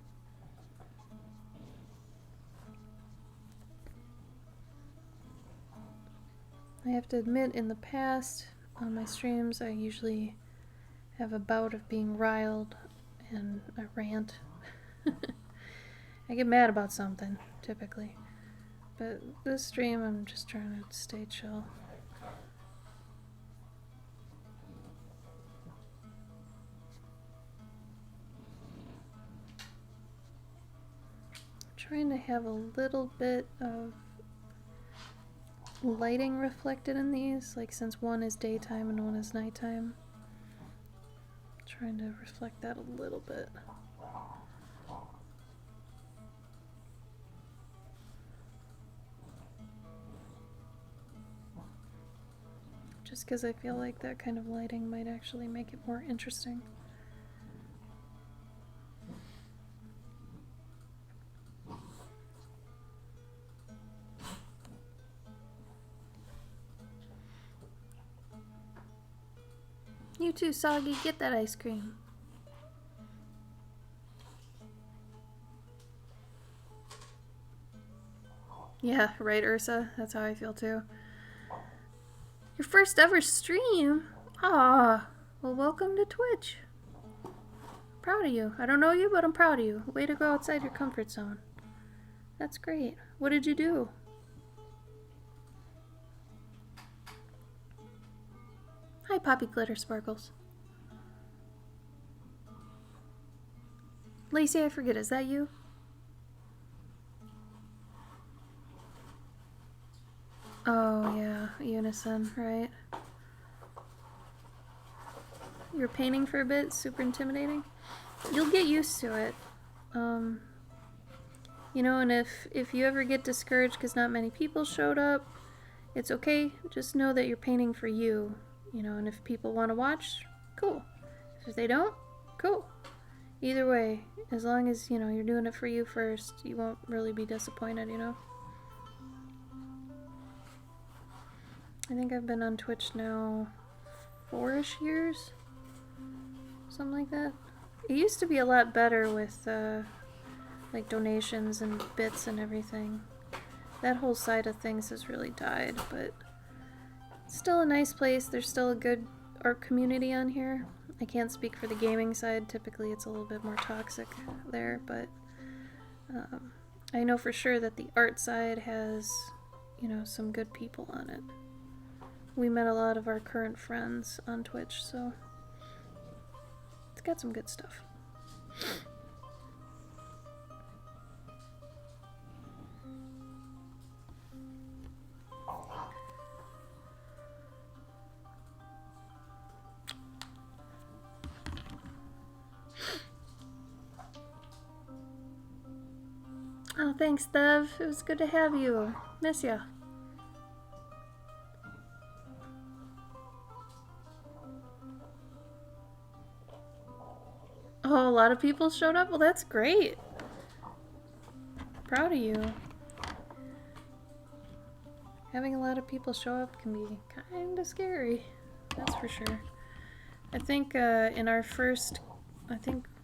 I have to admit, in the past, on my streams, I usually have a bout of being riled and I rant. I get mad about something, typically. But this stream, I'm just trying to stay chill. Trying to have a little bit of lighting reflected in these, like since one is daytime and one is nighttime. Trying to reflect that a little bit. Just because I feel like that kind of lighting might actually make it more interesting. You too, Soggy, get that ice cream. Yeah, right, Ursa. That's how I feel too. Your first ever stream? Ah, well, welcome to Twitch. Proud of you. I don't know you, but I'm proud of you. Way to go outside your comfort zone. That's great. What did you do? Hi, Poppy Glitter Sparkles. Lacey, I forget, is that you? unison, right? You were painting for a bit, super intimidating. You'll get used to it. You know, and if you ever get discouraged because not many people showed up, it's okay. Just know that you're painting for you, you know, and if people want to watch, cool. If they don't, cool. Either way, as long as, you know, you're doing it for you first, you won't really be disappointed, you know? I think I've been on Twitch now 4-ish years. Something like that. It used to be a lot better with, like, donations and bits and everything. That whole side of things has really died, but it's still a nice place. There's still a good art community on here. I can't speak for the gaming side. Typically it's a little bit more toxic there, but I know for sure that the art side has, you know, some good people on it. We met a lot of our current friends on Twitch, so it's got some good stuff. Oh, thanks, Dev. It was good to have you. Miss ya. Oh, a lot of people showed up? Well, that's great. Proud of you. Having a lot of people show up can be kind of scary. That's for sure. I think in our first,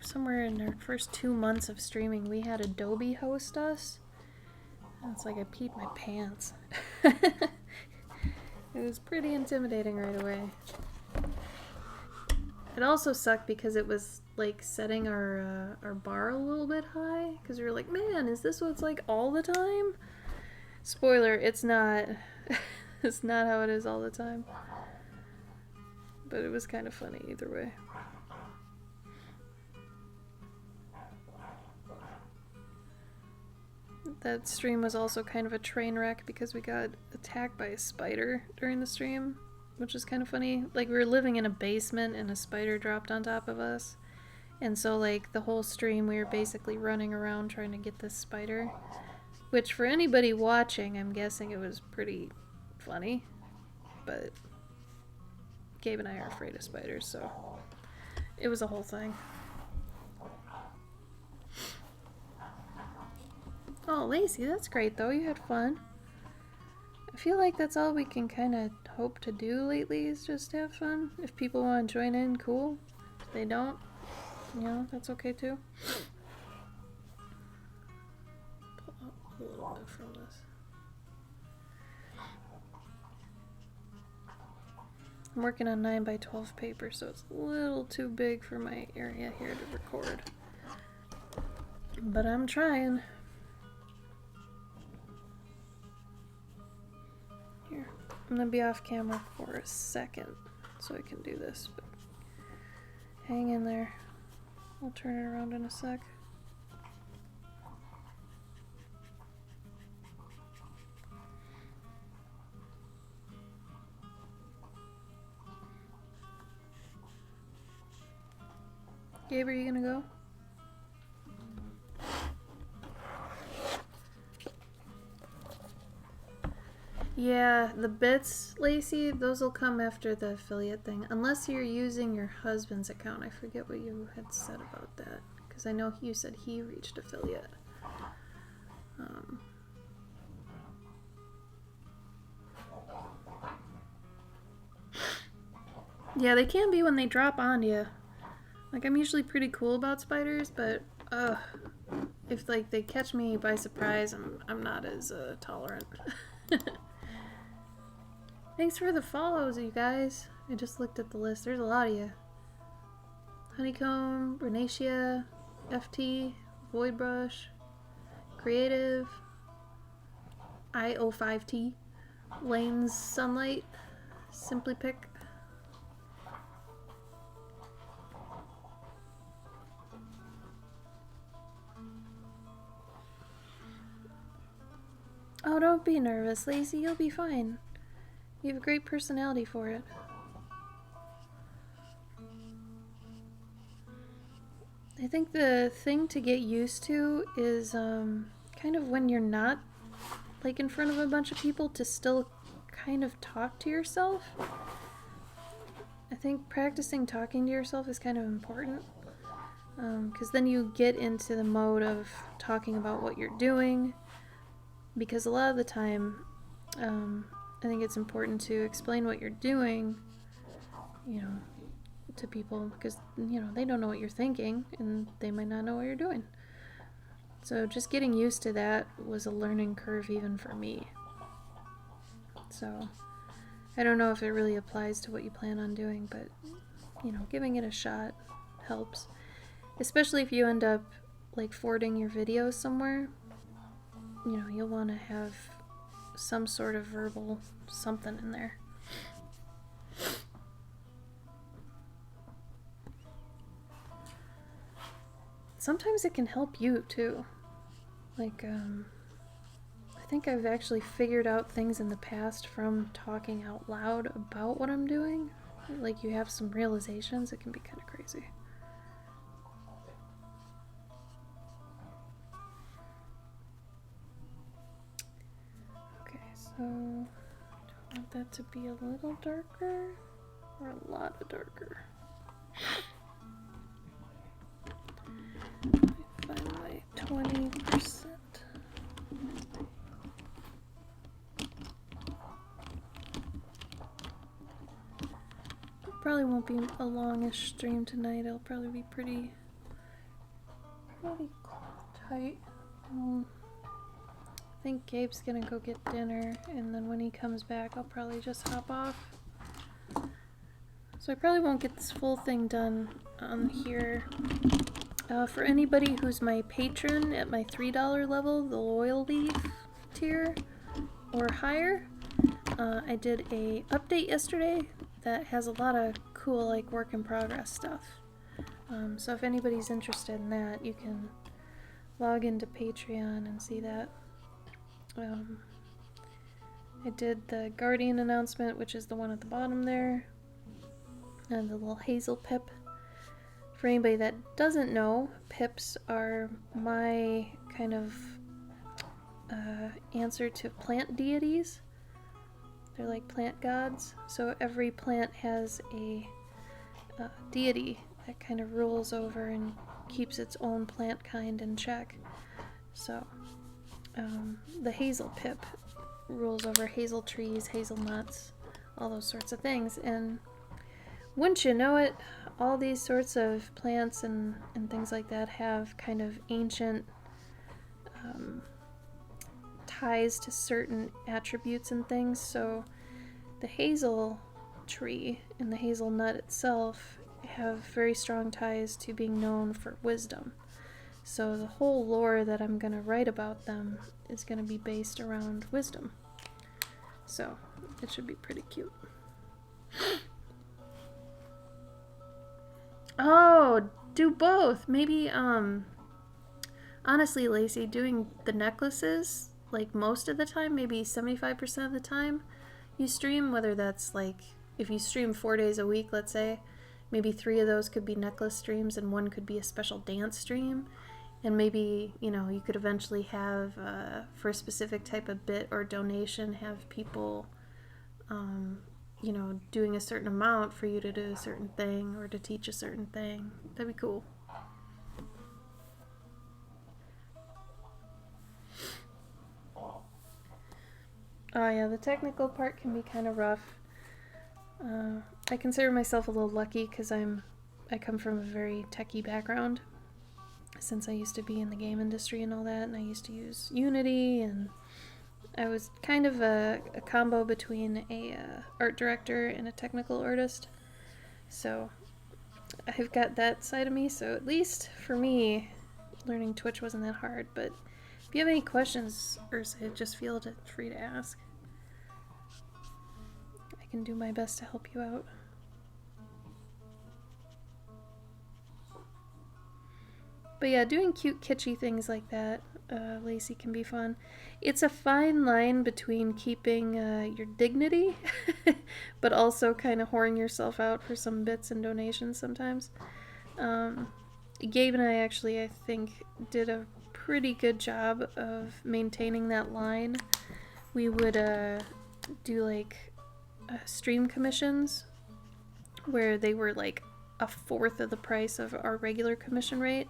somewhere in our first 2 months of streaming, we had Adobe host us. It's like I peed my pants. It was pretty intimidating right away. It also sucked because it was like setting our bar a little bit high, because we were like, man, is this what it's like all the time? Spoiler, it's not. It's not how it is all the time. But it was kind of funny either way. That stream was also kind of a train wreck because we got attacked by a spider during the stream, which is kind of funny. Like, we were living in a basement and a spider dropped on top of us. And so, like, the whole stream we were basically running around trying to get this spider. Which, for anybody watching, I'm guessing it was pretty funny. But Gabe and I are afraid of spiders, so it was a whole thing. Oh, Lacey, that's great though. You had fun. I feel like that's all we can kind of hope to do lately is just have fun. If people want to join in, cool. If they don't, you know, that's okay too. Pull out a little bit from this. I'm working on 9x12 paper, so it's a little too big for my area here to record. But I'm trying. Here, I'm gonna be off camera for a second so I can do this, but hang in there. I'll turn it around in a sec. Gabe, are you gonna go? Yeah, the bits, Lacey, those will come after the affiliate thing. Unless you're using your husband's account. I forget what you had said about that. Because I know you said he reached affiliate. Yeah, they can be when they drop on you. Like, I'm usually pretty cool about spiders, but if like they catch me by surprise, I'm not as tolerant. Thanks for the follows, you guys. I just looked at the list. There's a lot of you. Honeycomb, Renatia, FT, Voidbrush, Creative, IO5T, Lane's Sunlight, Simply Pick. Oh, don't be nervous, Lacey. You'll be fine. You have a great personality for it. I think the thing to get used to is kind of when you're not like in front of a bunch of people to still kind of talk to yourself. I think practicing talking to yourself is kind of important because then you get into the mode of talking about what you're doing, because a lot of the time I think it's important to explain what you're doing, you know, to people, because, you know, they don't know what you're thinking and they might not know what you're doing. So just getting used to that was a learning curve even for me. So I don't know if it really applies to what you plan on doing, but, you know, giving it a shot helps. Especially if you end up like forwarding your videos somewhere, you know, you'll want to have some sort of verbal something in there. Sometimes it can help you too. Like, I think I've actually figured out things in the past from talking out loud about what I'm doing. Like, you have some realizations, it can be kind of crazy. Okay, so do I want that to be a little darker or a lot of darker? Find my 20%. Probably won't be a longish stream tonight. It'll probably be pretty tight. I think Gabe's gonna go get dinner, and then when he comes back, I'll probably just hop off. So I probably won't get this full thing done on here. For anybody who's my patron at my $3 level, the loyalty tier or higher, I did a update yesterday that has a lot of cool like work in progress stuff. So if anybody's interested in that, you can log into Patreon and see that. I did the Guardian announcement, which is the one at the bottom there, and the little hazel pip. For anybody that doesn't know, pips are my kind of answer to plant deities. They're like plant gods. So every plant has a deity that kind of rules over and keeps its own plant kind in check. So the hazel pip rules over hazel trees, hazelnuts, all those sorts of things. And wouldn't you know it, all these sorts of plants and things like that have kind of ancient ties to certain attributes and things. So the hazel tree and the hazelnut itself have very strong ties to being known for wisdom. So the whole lore that I'm going to write about them is going to be based around wisdom. So it should be pretty cute. Oh, do both. Maybe, honestly, Lacey, doing the necklaces, like most of the time, maybe 75% of the time you stream, whether that's like, if you stream 4 days a week, let's say, maybe 3 of those could be necklace streams and 1 could be a special dance stream. And maybe, you know, you could eventually have, for a specific type of bit or donation, have people, you know, doing a certain amount for you to do a certain thing or to teach a certain thing. That'd be cool. Oh yeah, the technical part can be kind of rough. I consider myself a little lucky because I come from a very techie background, since I used to be in the game industry and all that, and I used to use Unity, and I was kind of a combo between a art director and a technical artist. So I've got that side of me, so at least for me, learning Twitch wasn't that hard. But if you have any questions, Ursa, just feel free to ask. I can do my best to help you out. But yeah, doing cute, kitschy things like that Lacey can be fun. It's a fine line between keeping your dignity, but also kind of whoring yourself out for some bits and donations sometimes. Gabe and I actually, I think, did a pretty good job of maintaining that line. We would do like stream commissions where they were like a fourth of the price of our regular commission rate,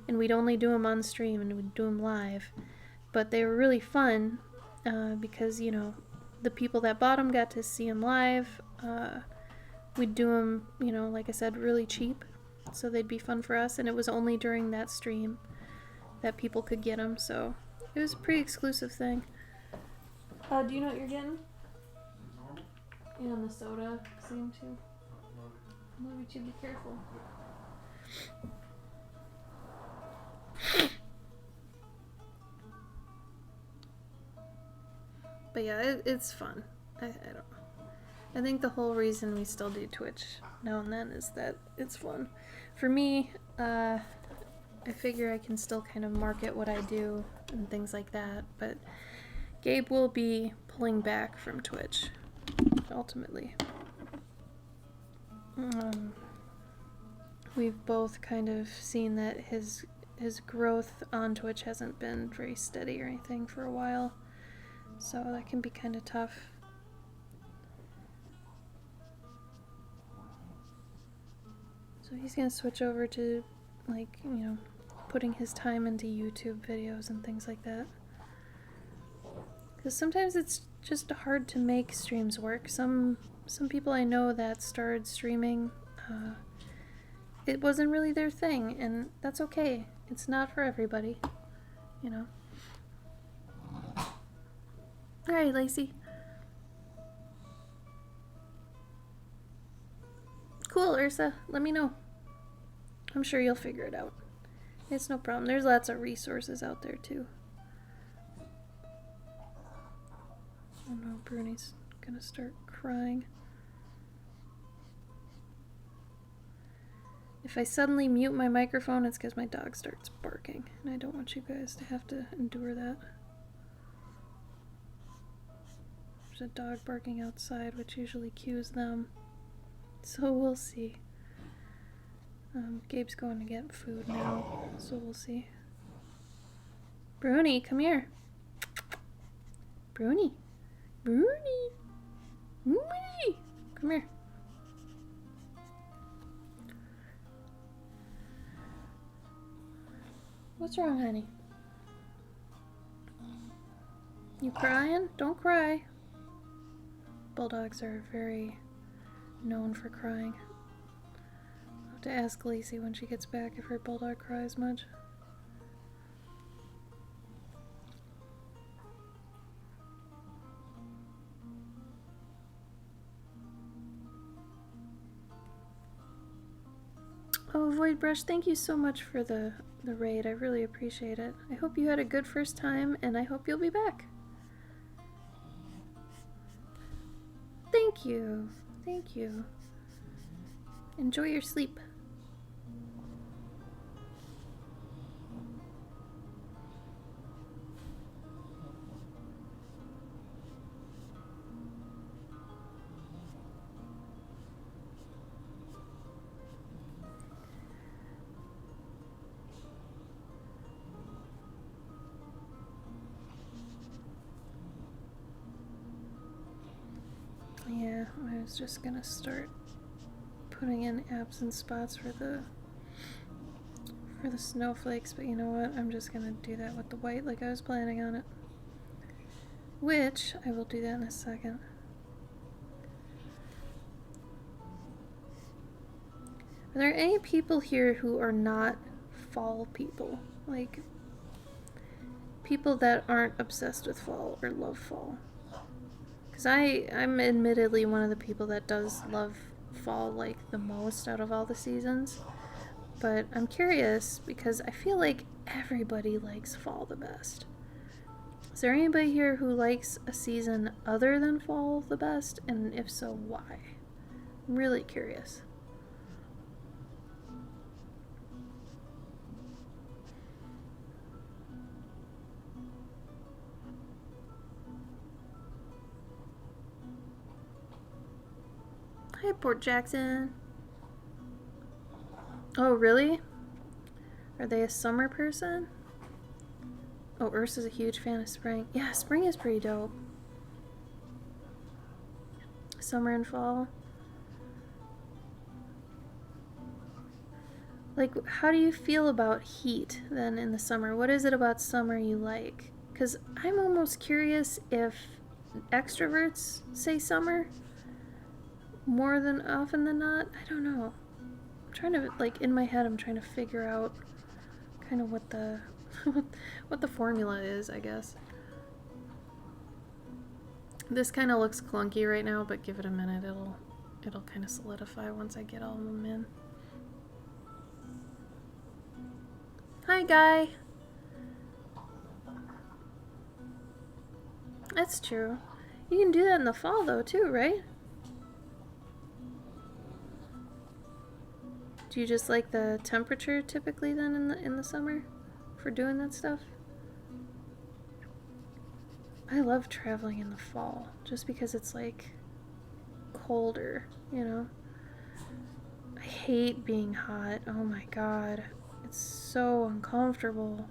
and we'd only do them on stream and we'd do them live. But they were really fun because, you know, the people that bought them got to see them live. We'd do them, you know, like I said, really cheap, so they'd be fun for us, and it was only during that stream that people could get them, so it was a pretty exclusive thing. Do you know what you're getting? Normal? Yeah, and the soda seemed to. Love Maybe to be careful. But yeah, it's fun. I don't know. I think the whole reason we still do Twitch now and then is that it's fun. For me, I figure I can still kind of market what I do and things like that, but Gabe will be pulling back from Twitch, ultimately. We've both kind of seen that his growth on Twitch hasn't been very steady or anything for a while, so that can be kind of tough. So he's gonna switch over to, like, you know, putting his time into YouTube videos and things like that. Because sometimes it's just hard to make streams work. Some people I know that started streaming, it wasn't really their thing, and that's okay. It's not for everybody, you know. Alright, Lacey. Cool, Ursa. Let me know. I'm sure you'll figure it out. It's no problem. There's lots of resources out there, too. Oh no, Bruni's gonna start crying. If I suddenly mute my microphone, it's because my dog starts barking, and I don't want you guys to have to endure that. There's a dog barking outside, which usually cues them. So we'll see. Gabe's going to get food now, so we'll see. Bruni, come here. Bruni. Bruni. Bruni. Come here. What's wrong, honey? You crying? Don't cry. Bulldogs are very known for crying. I'll have to ask Lacey when she gets back if her bulldog cries much. Oh, Void Brush, thank you so much for the raid. I really appreciate it. I hope you had a good first time, and I hope you'll be back. Thank you. Thank you. Enjoy your sleep. Yeah, I was just gonna start putting in absent spots for the snowflakes, but you know what? I'm just gonna do that with the white like I was planning on it. Which, I will do that in a second. Are there any people here who are not fall people? Like, people that aren't obsessed with fall or love fall? Because I'm admittedly one of the people that does love fall, like, the most out of all the seasons. But I'm curious because I feel like everybody likes fall the best. Is there anybody here who likes a season other than fall the best? And if so, why? I'm really curious. Port Jackson. Oh, really? Are they a summer person? Oh, Ursa's a huge fan of spring. Yeah, spring is pretty dope. Summer and fall. Like, how do you feel about heat then in the summer? What is it about summer you like? Because I'm almost curious if extroverts say summer more than often than not. I don't know. I'm trying to, like, in my head, I'm trying to figure out kind of what the what the formula is, I guess. This kind of looks clunky right now, but give it a minute. It'll kind of solidify once I get all of them in. Hi, Guy. That's true. You can do that in the fall, though, too, right? Do you just like the temperature typically then in the summer for doing that stuff? I love traveling in the fall just because it's like colder, you know? I hate being hot. Oh my god. It's so uncomfortable.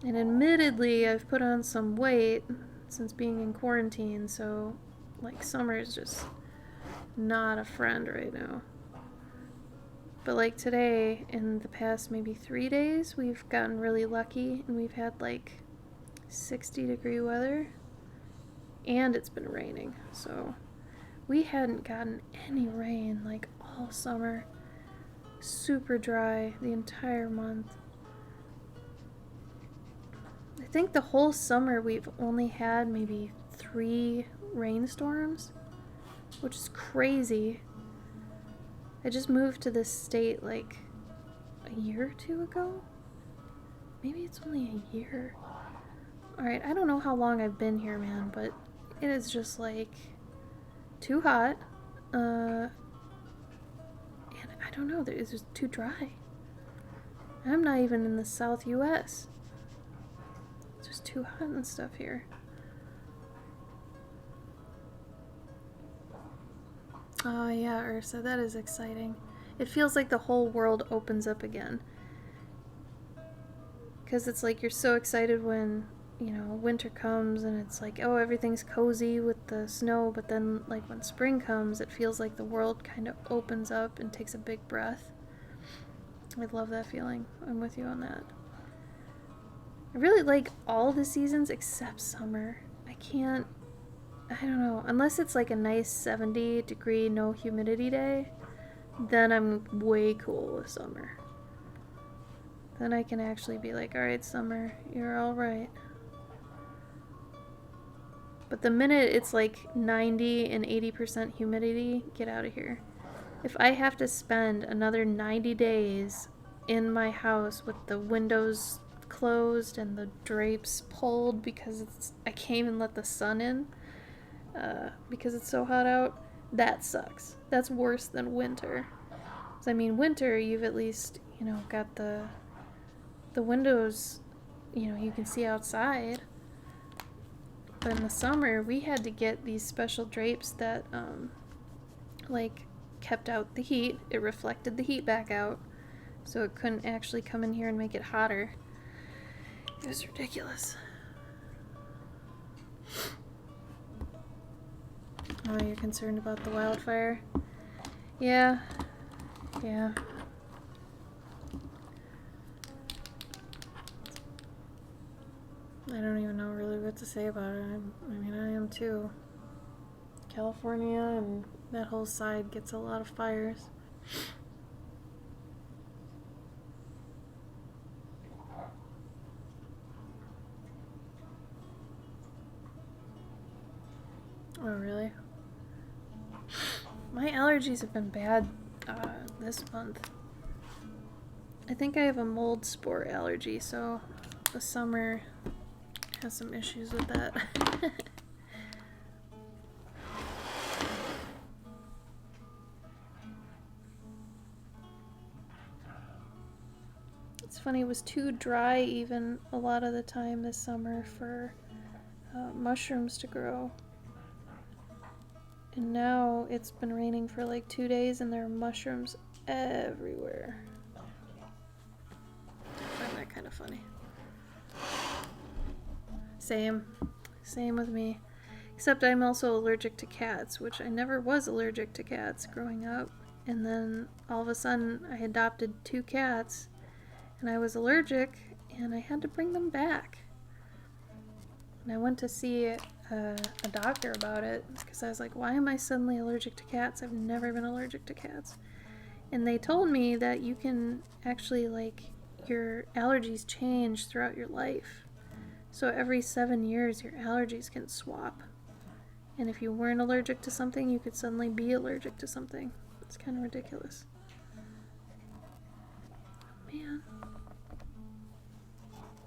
And admittedly, I've put on some weight since being in quarantine, so like summer is just not a friend right now. But like today, in the past maybe 3 days, we've gotten really lucky and we've had like 60-degree weather and it's been raining. So we hadn't gotten any rain like all summer. Super dry the entire month. I think the whole summer we've only had maybe 3 rainstorms, which is crazy. I just moved to this state like a year or 2 ago. Maybe it's only a year. Alright, I don't know how long I've been here, man, but it is just like too hot. And I don't know, it's just too dry. I'm not even in the South US. It's just too hot and stuff here. Oh yeah, Ursa, that is exciting. It feels like the whole world opens up again. Because it's like you're so excited when, you know, winter comes and it's like, oh, everything's cozy with the snow, but then like when spring comes, it feels like the world kind of opens up and takes a big breath. I love that feeling. I'm with you on that. I really like all the seasons except summer. I don't know, unless it's like a nice 70-degree no humidity day, then I'm way cool with summer. Then I can actually be like, alright, summer, you're alright. But the minute it's like 90 and 80% humidity, get out of here. If I have to spend another 90 days in my house with the windows closed and the drapes pulled because I can't even let the sun in, because it's so hot out, that sucks. That's worse than winter. So, I mean, winter, you've at least, you know, got the windows, you know, you can see outside. But in the summer, we had to get these special drapes that, like, kept out the heat. It reflected the heat back out, so it couldn't actually come in here and make it hotter. It was ridiculous. Oh, you're concerned about the wildfire? Yeah. Yeah. I don't even know really what to say about it. I mean, I am too. California and that whole side gets a lot of fires. Oh, really? My allergies have been bad this month. I think I have a mold spore allergy, so the summer has some issues with that. It's funny, it was too dry even a lot of the time this summer for mushrooms to grow. And now it's been raining for like 2 days and there are mushrooms everywhere. I find that kind of funny. Same with me. Except I'm also allergic to cats, which I never was allergic to cats growing up. And then all of a sudden I adopted 2 cats and I was allergic and I had to bring them back. And I went to see a doctor about it because I was like, why am I suddenly allergic to cats? I've never been allergic to cats. And they told me that you can actually, like, your allergies change throughout your life. So every 7 years your allergies can swap. And if you weren't allergic to something, you could suddenly be allergic to something. It's kind of ridiculous. Man.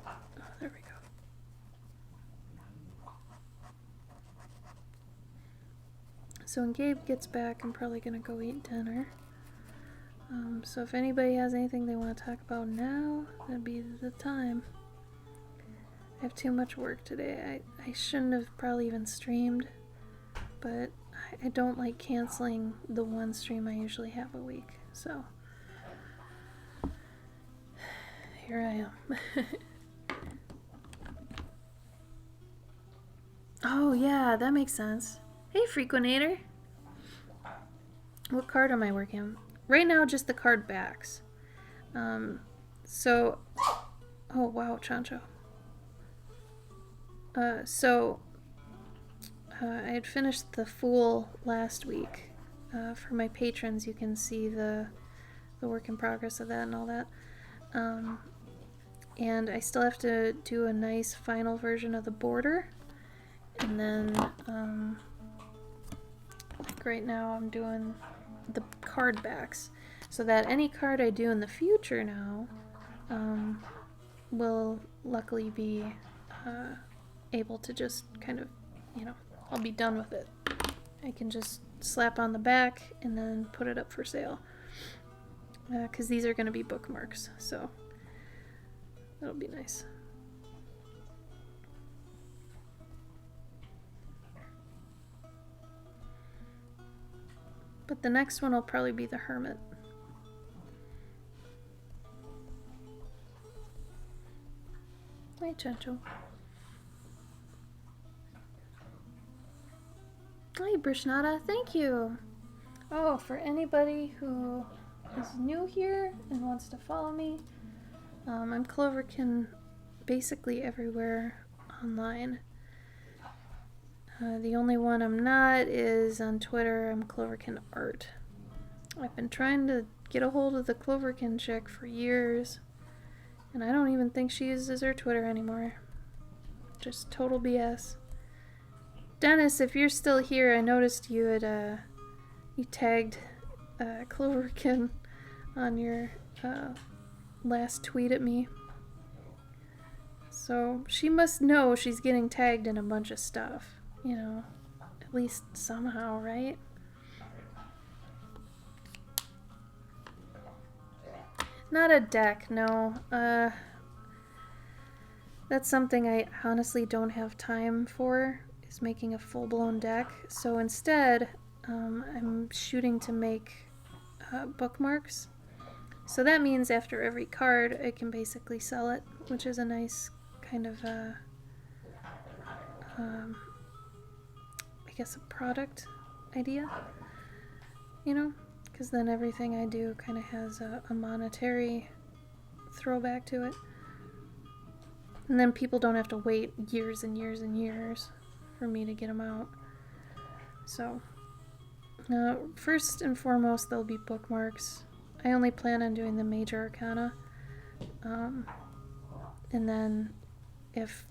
Oh, there we go. So when Gabe gets back, I'm probably going to go eat dinner. So if anybody has anything they want to talk about now, that'd be the time. I have too much work today. I shouldn't have probably even streamed, but I don't like canceling the one stream I usually have a week. So here I am. Oh yeah, that makes sense. Hey Frequenator. What card am I working on? Right now, just the card backs. Oh wow, Chancho. I had finished the Fool last week. For my patrons, you can see the work in progress of that and all that. And I still have to do a nice final version of the border. And then, like right now, I'm doing the card backs. So that any card I do in the future now will luckily be able to just kind of, I'll be done with it. I can just slap on the back and then put it up for sale. Because these are going to be bookmarks, so that'll be nice. But the next one will probably be the Hermit. Hi, Chancho. Hi, Brishnada. Thank you. Oh, for anybody who is new here and wants to follow me, I'm Cloverkin basically everywhere online. The only one I'm not is on Twitter. I'm Cloverkin Art. I've been trying to get a hold of the Cloverkin chick for years, and I don't even think she uses her Twitter anymore. Just total BS. Dennis, if you're still here, I noticed you had you tagged Cloverkin on your last tweet at me. So she must know she's getting tagged in a bunch of stuff. At least somehow, right? Not a deck, no. That's something I honestly don't have time for, is making a full-blown deck. So instead, I'm shooting to make bookmarks. So that means after every card, I can basically sell it, which is a nice kind of, I guess a product idea, because then everything I do kind of has a monetary throwback to it. And then people don't have to wait years and years and years for me to get them out. So, first and foremost, there'll be bookmarks. I only plan on doing the major arcana. And then if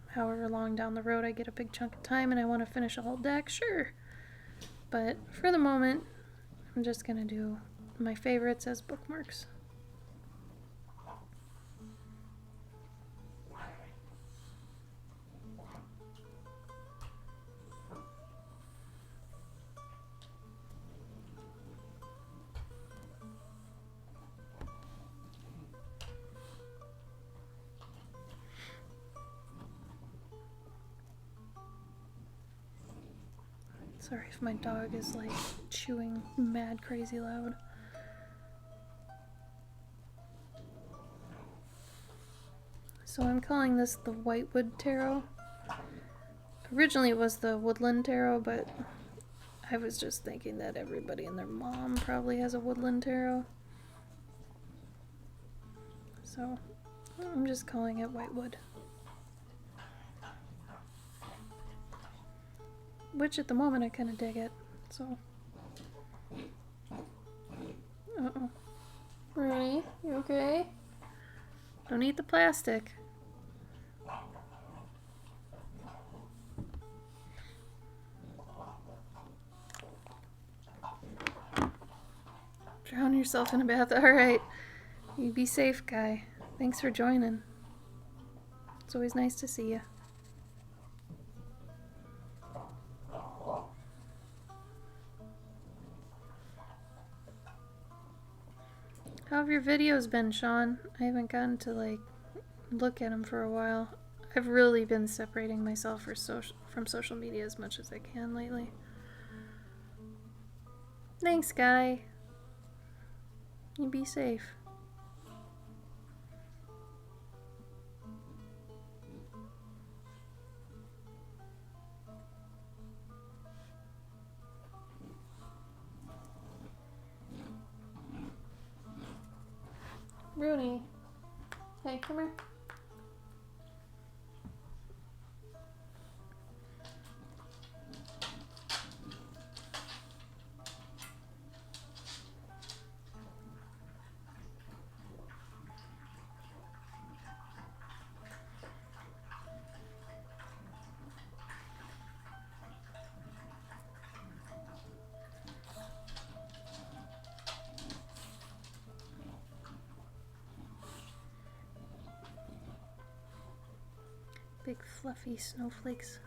however long down the road I get a big chunk of time and I want to finish a whole deck, sure. But for the moment, I'm just going to do my favorites as bookmarks. Sorry if my dog is like chewing mad crazy loud. So I'm calling this the WhiteWood Tarot. Originally it was the Woodland Tarot, but I was just thinking that everybody and their mom probably has a Woodland Tarot. So I'm just calling it WhiteWood. Which at the moment I kind of dig it, so. Uh-oh. Rooney, you okay? Don't eat the plastic. Drown yourself in a bath. Alright. You be safe, guy. Thanks for joining. It's always nice to see you. How have your videos been, Sean? I haven't gotten to like look at them for a while. I've really been separating myself from social media as much as I can lately. Thanks, guy. You be safe. Rooney. Hey, come here. Big fluffy snowflakes.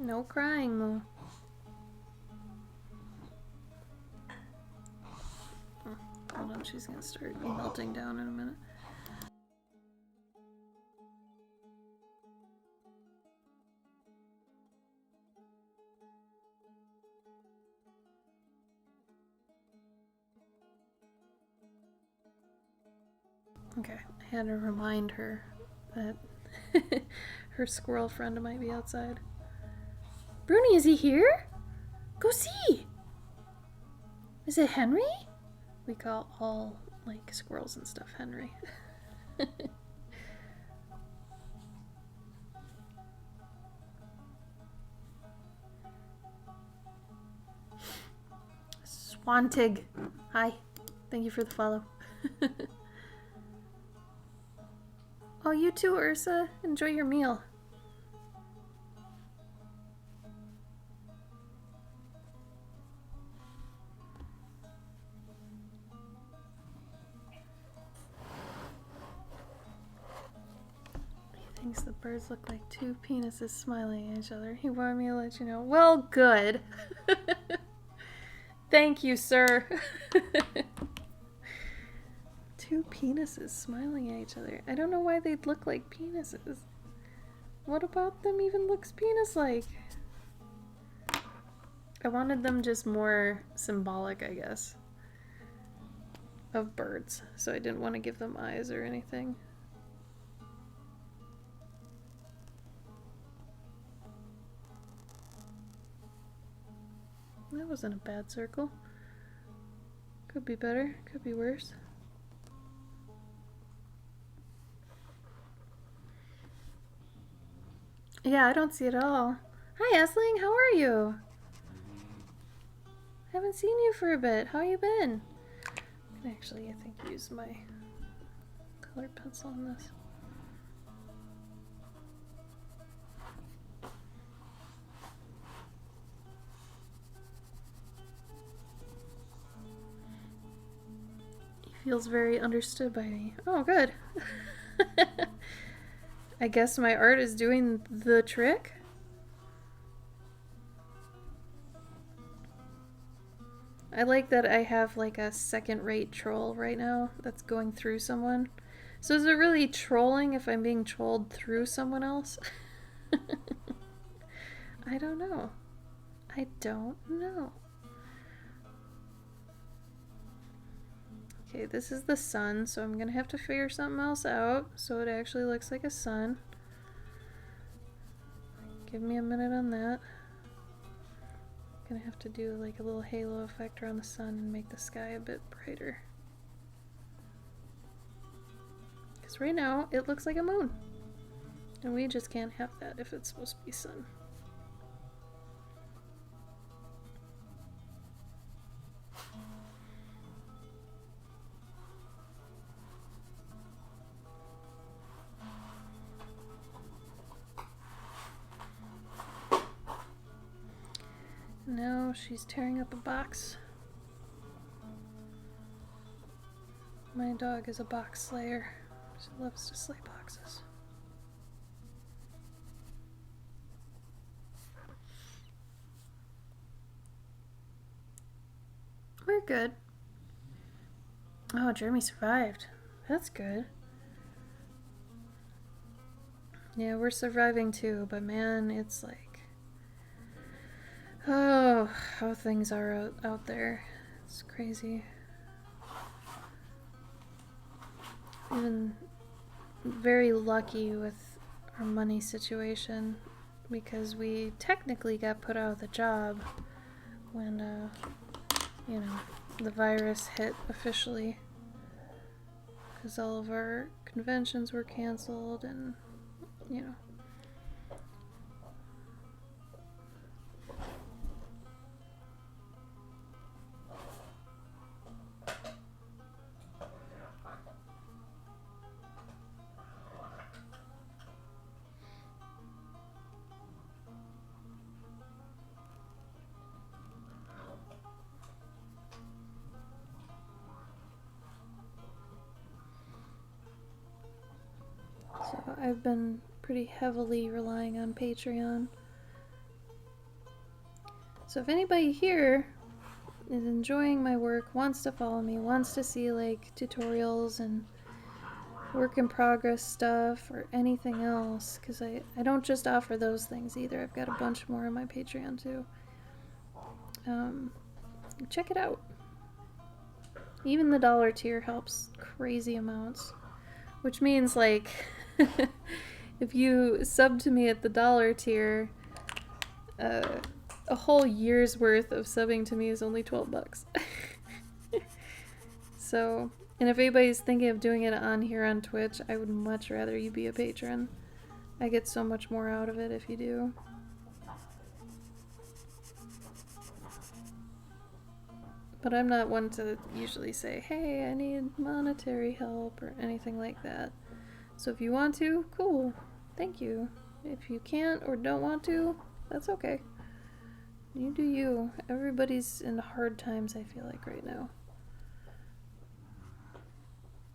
No crying, though. Oh, hold on, she's gonna start melting down in a minute. Okay, I had to remind her that her squirrel friend might be outside. Bruni, is he here? Go see! Is it Henry? We call all, like, squirrels and stuff Henry. Swantig. Hi. Thank you for the follow. Oh, you too, Ursa. Enjoy your meal. He thinks the birds look like two penises smiling at each other. He wanted me to let you know. Well, good. Thank you, sir. Two penises smiling at each other. I don't know why they'd look like penises. What about them even looks penis-like? I wanted them just more symbolic, I guess, of birds. So I didn't want to give them eyes or anything. That wasn't a bad circle. Could be better, could be worse. Yeah, I don't see it all. Hi, Esling, how are you? Haven't seen you for a bit. How you been? I can actually, I think, use my colored pencil on this. He feels very understood by me. Oh, good. I guess my art is doing the trick. I like that I have like a second-rate troll right now that's going through someone. So is it really trolling if I'm being trolled through someone else? I don't know. I don't know. Okay, this is the sun, so I'm gonna have to figure something else out so it actually looks like a sun. Give me a minute on that. Gonna have to do like a little halo effect around the sun and make the sky a bit brighter. Because right now it looks like a moon. And we just can't have that if it's supposed to be sun. Now she's tearing up a box. My dog is a box slayer. She loves to slay boxes. We're good. Oh, Jeremy survived. That's good. Yeah, we're surviving too, but man, it's like... Oh, how things are out there. It's crazy. We've been very lucky with our money situation because we technically got put out of the job when, you know, the virus hit officially. Because all of our conventions were canceled and, you know. So I've been pretty heavily relying on Patreon. So if anybody here is enjoying my work, wants to follow me, wants to see like tutorials and work in progress stuff or anything else, because I don't just offer those things either. I've got a bunch more on my Patreon too. Check it out. Even the dollar tier helps crazy amounts, which means like if you sub to me at the dollar tier, a whole year's worth of subbing to me is only $12. So, and if anybody's thinking of doing it on here on Twitch, I would much rather you be a patron. I get so much more out of it if you do. But I'm not one to usually say, hey, I need monetary help or anything like that. So if you want to, cool. Thank you. If you can't or don't want to, that's okay. You do you. Everybody's in hard times, I feel like, right now.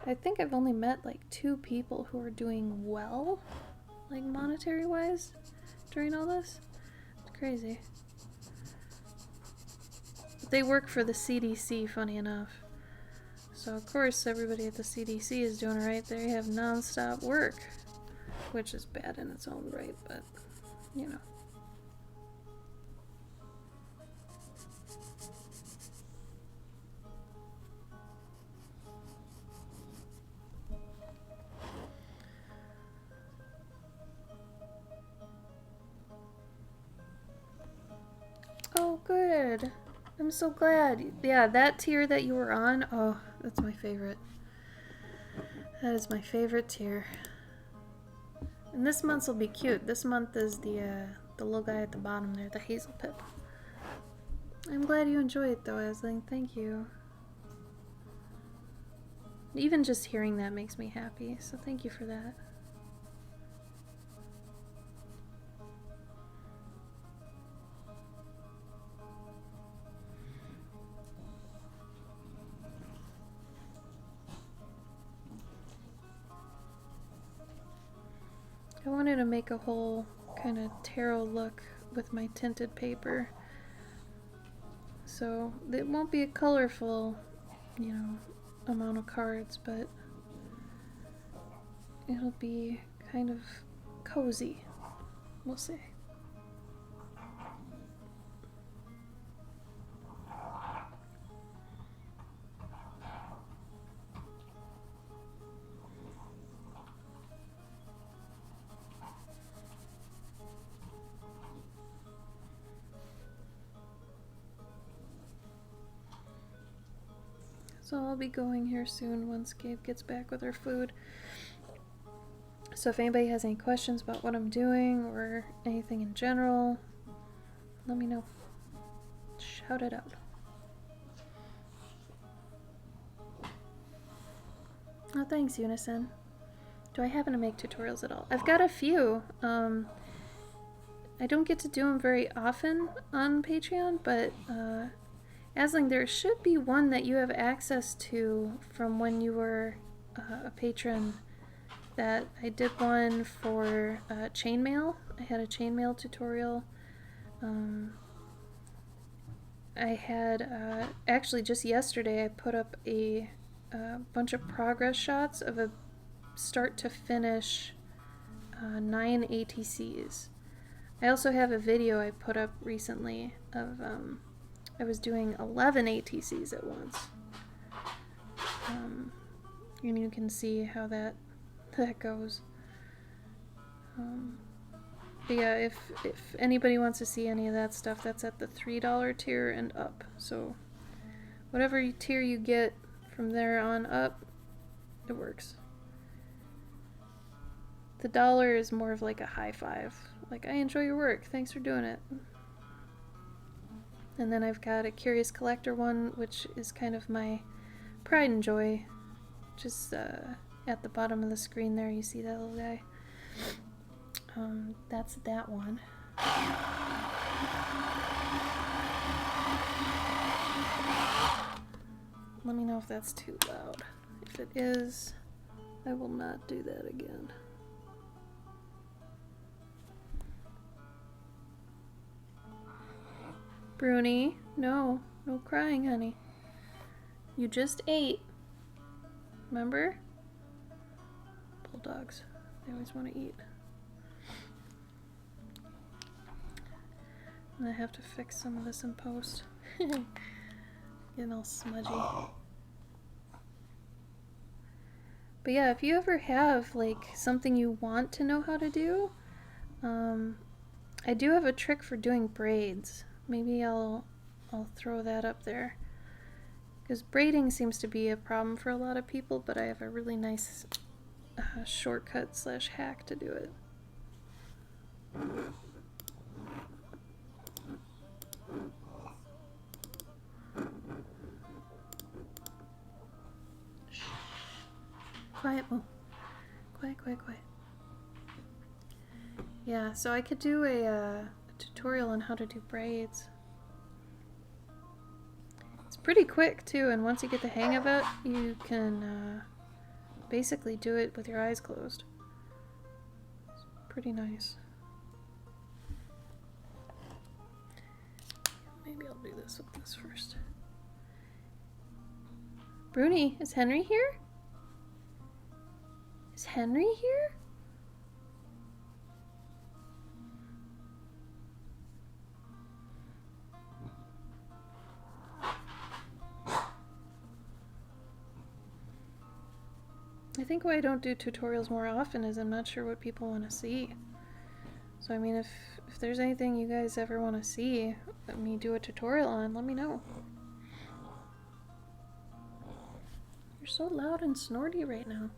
I think I've only met like 2 people who are doing well, like monetary-wise, during all this. It's crazy. They work for the CDC, funny enough. So of course everybody at the CDC is doing right. They have non-stop work, which is bad in its own right, but you know. Oh, good. I'm so glad. Yeah, that tier that you were on, oh, that's my favorite. That is my favorite tier. And this month's will be cute. This month is the little guy at the bottom there, the hazel pip. I'm glad you enjoy it though, Asling. Thank you. Even just hearing that makes me happy, so thank you for that. I wanted to make a whole kind of tarot look with my tinted paper. So it won't be a colorful, you know, amount of cards, but it'll be kind of cozy, we'll say. So I'll be going here soon once Gabe gets back with her food. So if anybody has any questions about what I'm doing or anything in general, let me know. Shout it out. Oh, thanks, Unison. Do I happen to make tutorials at all? I've got a few. I don't get to do them very often on Patreon, but Asling, there should be one that you have access to from when you were a patron. That I did one for chainmail. I had a chainmail tutorial. I had actually just yesterday I put up a bunch of progress shots of a start to finish 9 ATCs. I also have a video I put up recently of I was doing 11 ATCs at once. And you can see how that goes. But yeah, if anybody wants to see any of that stuff, that's at the $3 tier and up. So whatever tier you get from there on up, it works. The dollar is more of like a high five. Like, I enjoy your work, thanks for doing it. And then I've got a Curious Collector one, which is kind of my pride and joy. Just at the bottom of the screen there, you see that little guy. That's that one. Let me know if that's too loud. If it is, I will not do that again. Bruni, no crying, honey. You just ate. Remember? Bulldogs, they always want to eat. And I have to fix some of this in post. Getting all smudgy. But yeah, if you ever have like something you want to know how to do, I do have a trick for doing braids. Maybe I'll throw that up there. Because braiding seems to be a problem for a lot of people, but I have a really nice shortcut / hack to do it. Quiet, Mo. Quiet. Yeah, so I could do a tutorial on how to do braids. It's pretty quick too, and once you get the hang of it, you can basically do it with your eyes closed. It's pretty nice. Maybe I'll do this with this first. Bruni, is Henry here? Is Henry here? I think why I don't do tutorials more often is I'm not sure what people want to see. So So I mean, if there's anything you guys ever want to see me do a tutorial on, let me know. You're so loud and snorty right now.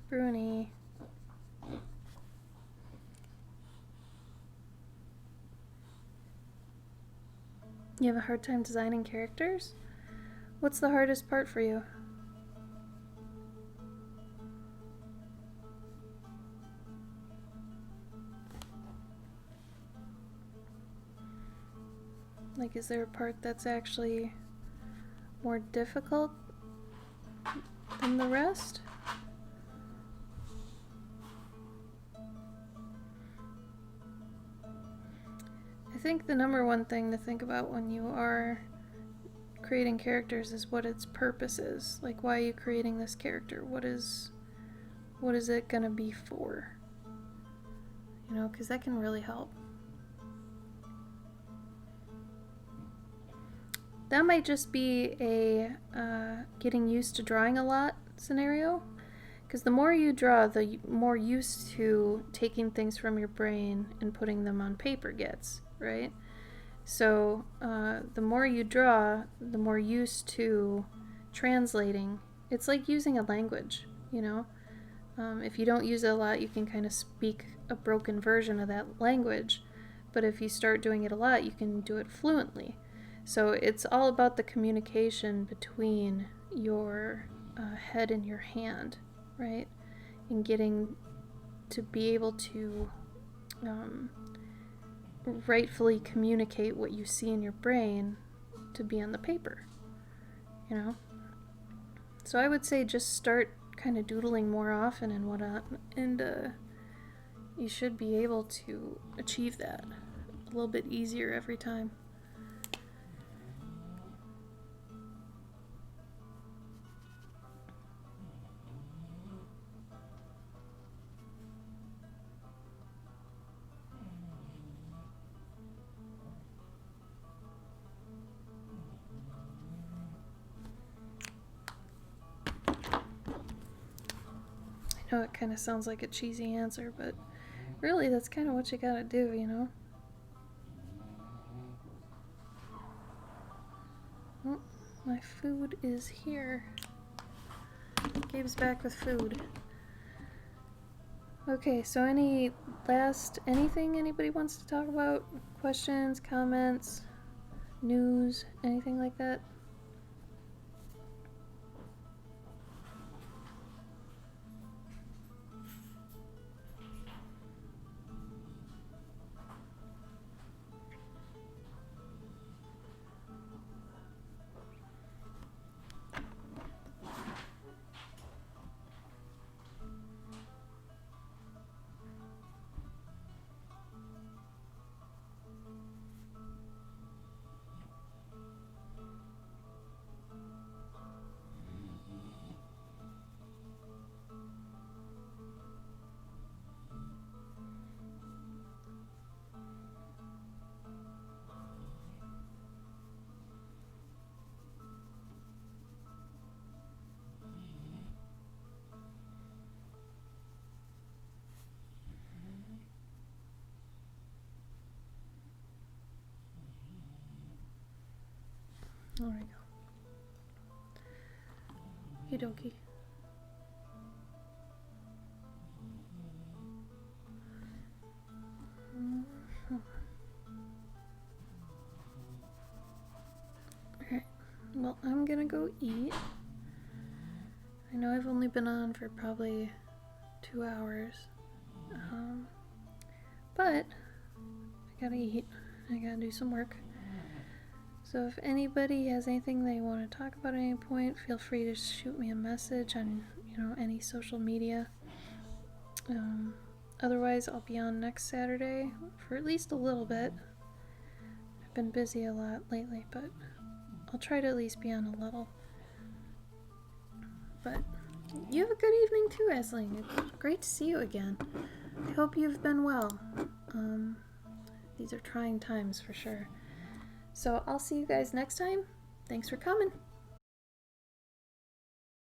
Bruni. You have a hard time designing characters? What's the hardest part for you? Like, is there a part that's actually more difficult than the rest? I think the number one thing to think about when you are creating characters is what its purpose is. Like, why are you creating this character? What is it gonna be for? You know, because that can really help. That might just be a getting used to drawing a lot scenario. Because the more you draw, the more used to taking things from your brain and putting them on paper gets, right? So the more you draw, the more used to translating. It's like using a language, you know? If you don't use it a lot, you can kind of speak a broken version of that language. But if you start doing it a lot, you can do it fluently. So it's all about the communication between your head and your hand, right? And getting to be able to rightfully communicate what you see in your brain to be on the paper, you know? So I would say just start kind of doodling more often and whatnot, and you should be able to achieve that a little bit easier every time. I know it kind of sounds like a cheesy answer, but really that's kind of what you gotta do, you know? Oh, my food is here. Gabe's back with food. Okay, so anything anybody wants to talk about? Questions, comments, news, anything like that? There we go. Okie dokie. Alright, well, I'm gonna go eat. I know I've only been on for probably 2 hours, but I gotta eat. I gotta do some work. So if anybody has anything they want to talk about at any point, feel free to shoot me a message on, you know, any social media. Otherwise, I'll be on next Saturday for at least a little bit. I've been busy a lot lately, but I'll try to at least be on a little. But You have a good evening too, Esling. It's great to see you again. I hope you've been well. These are trying times for sure. So I'll see you guys next time. Thanks for coming.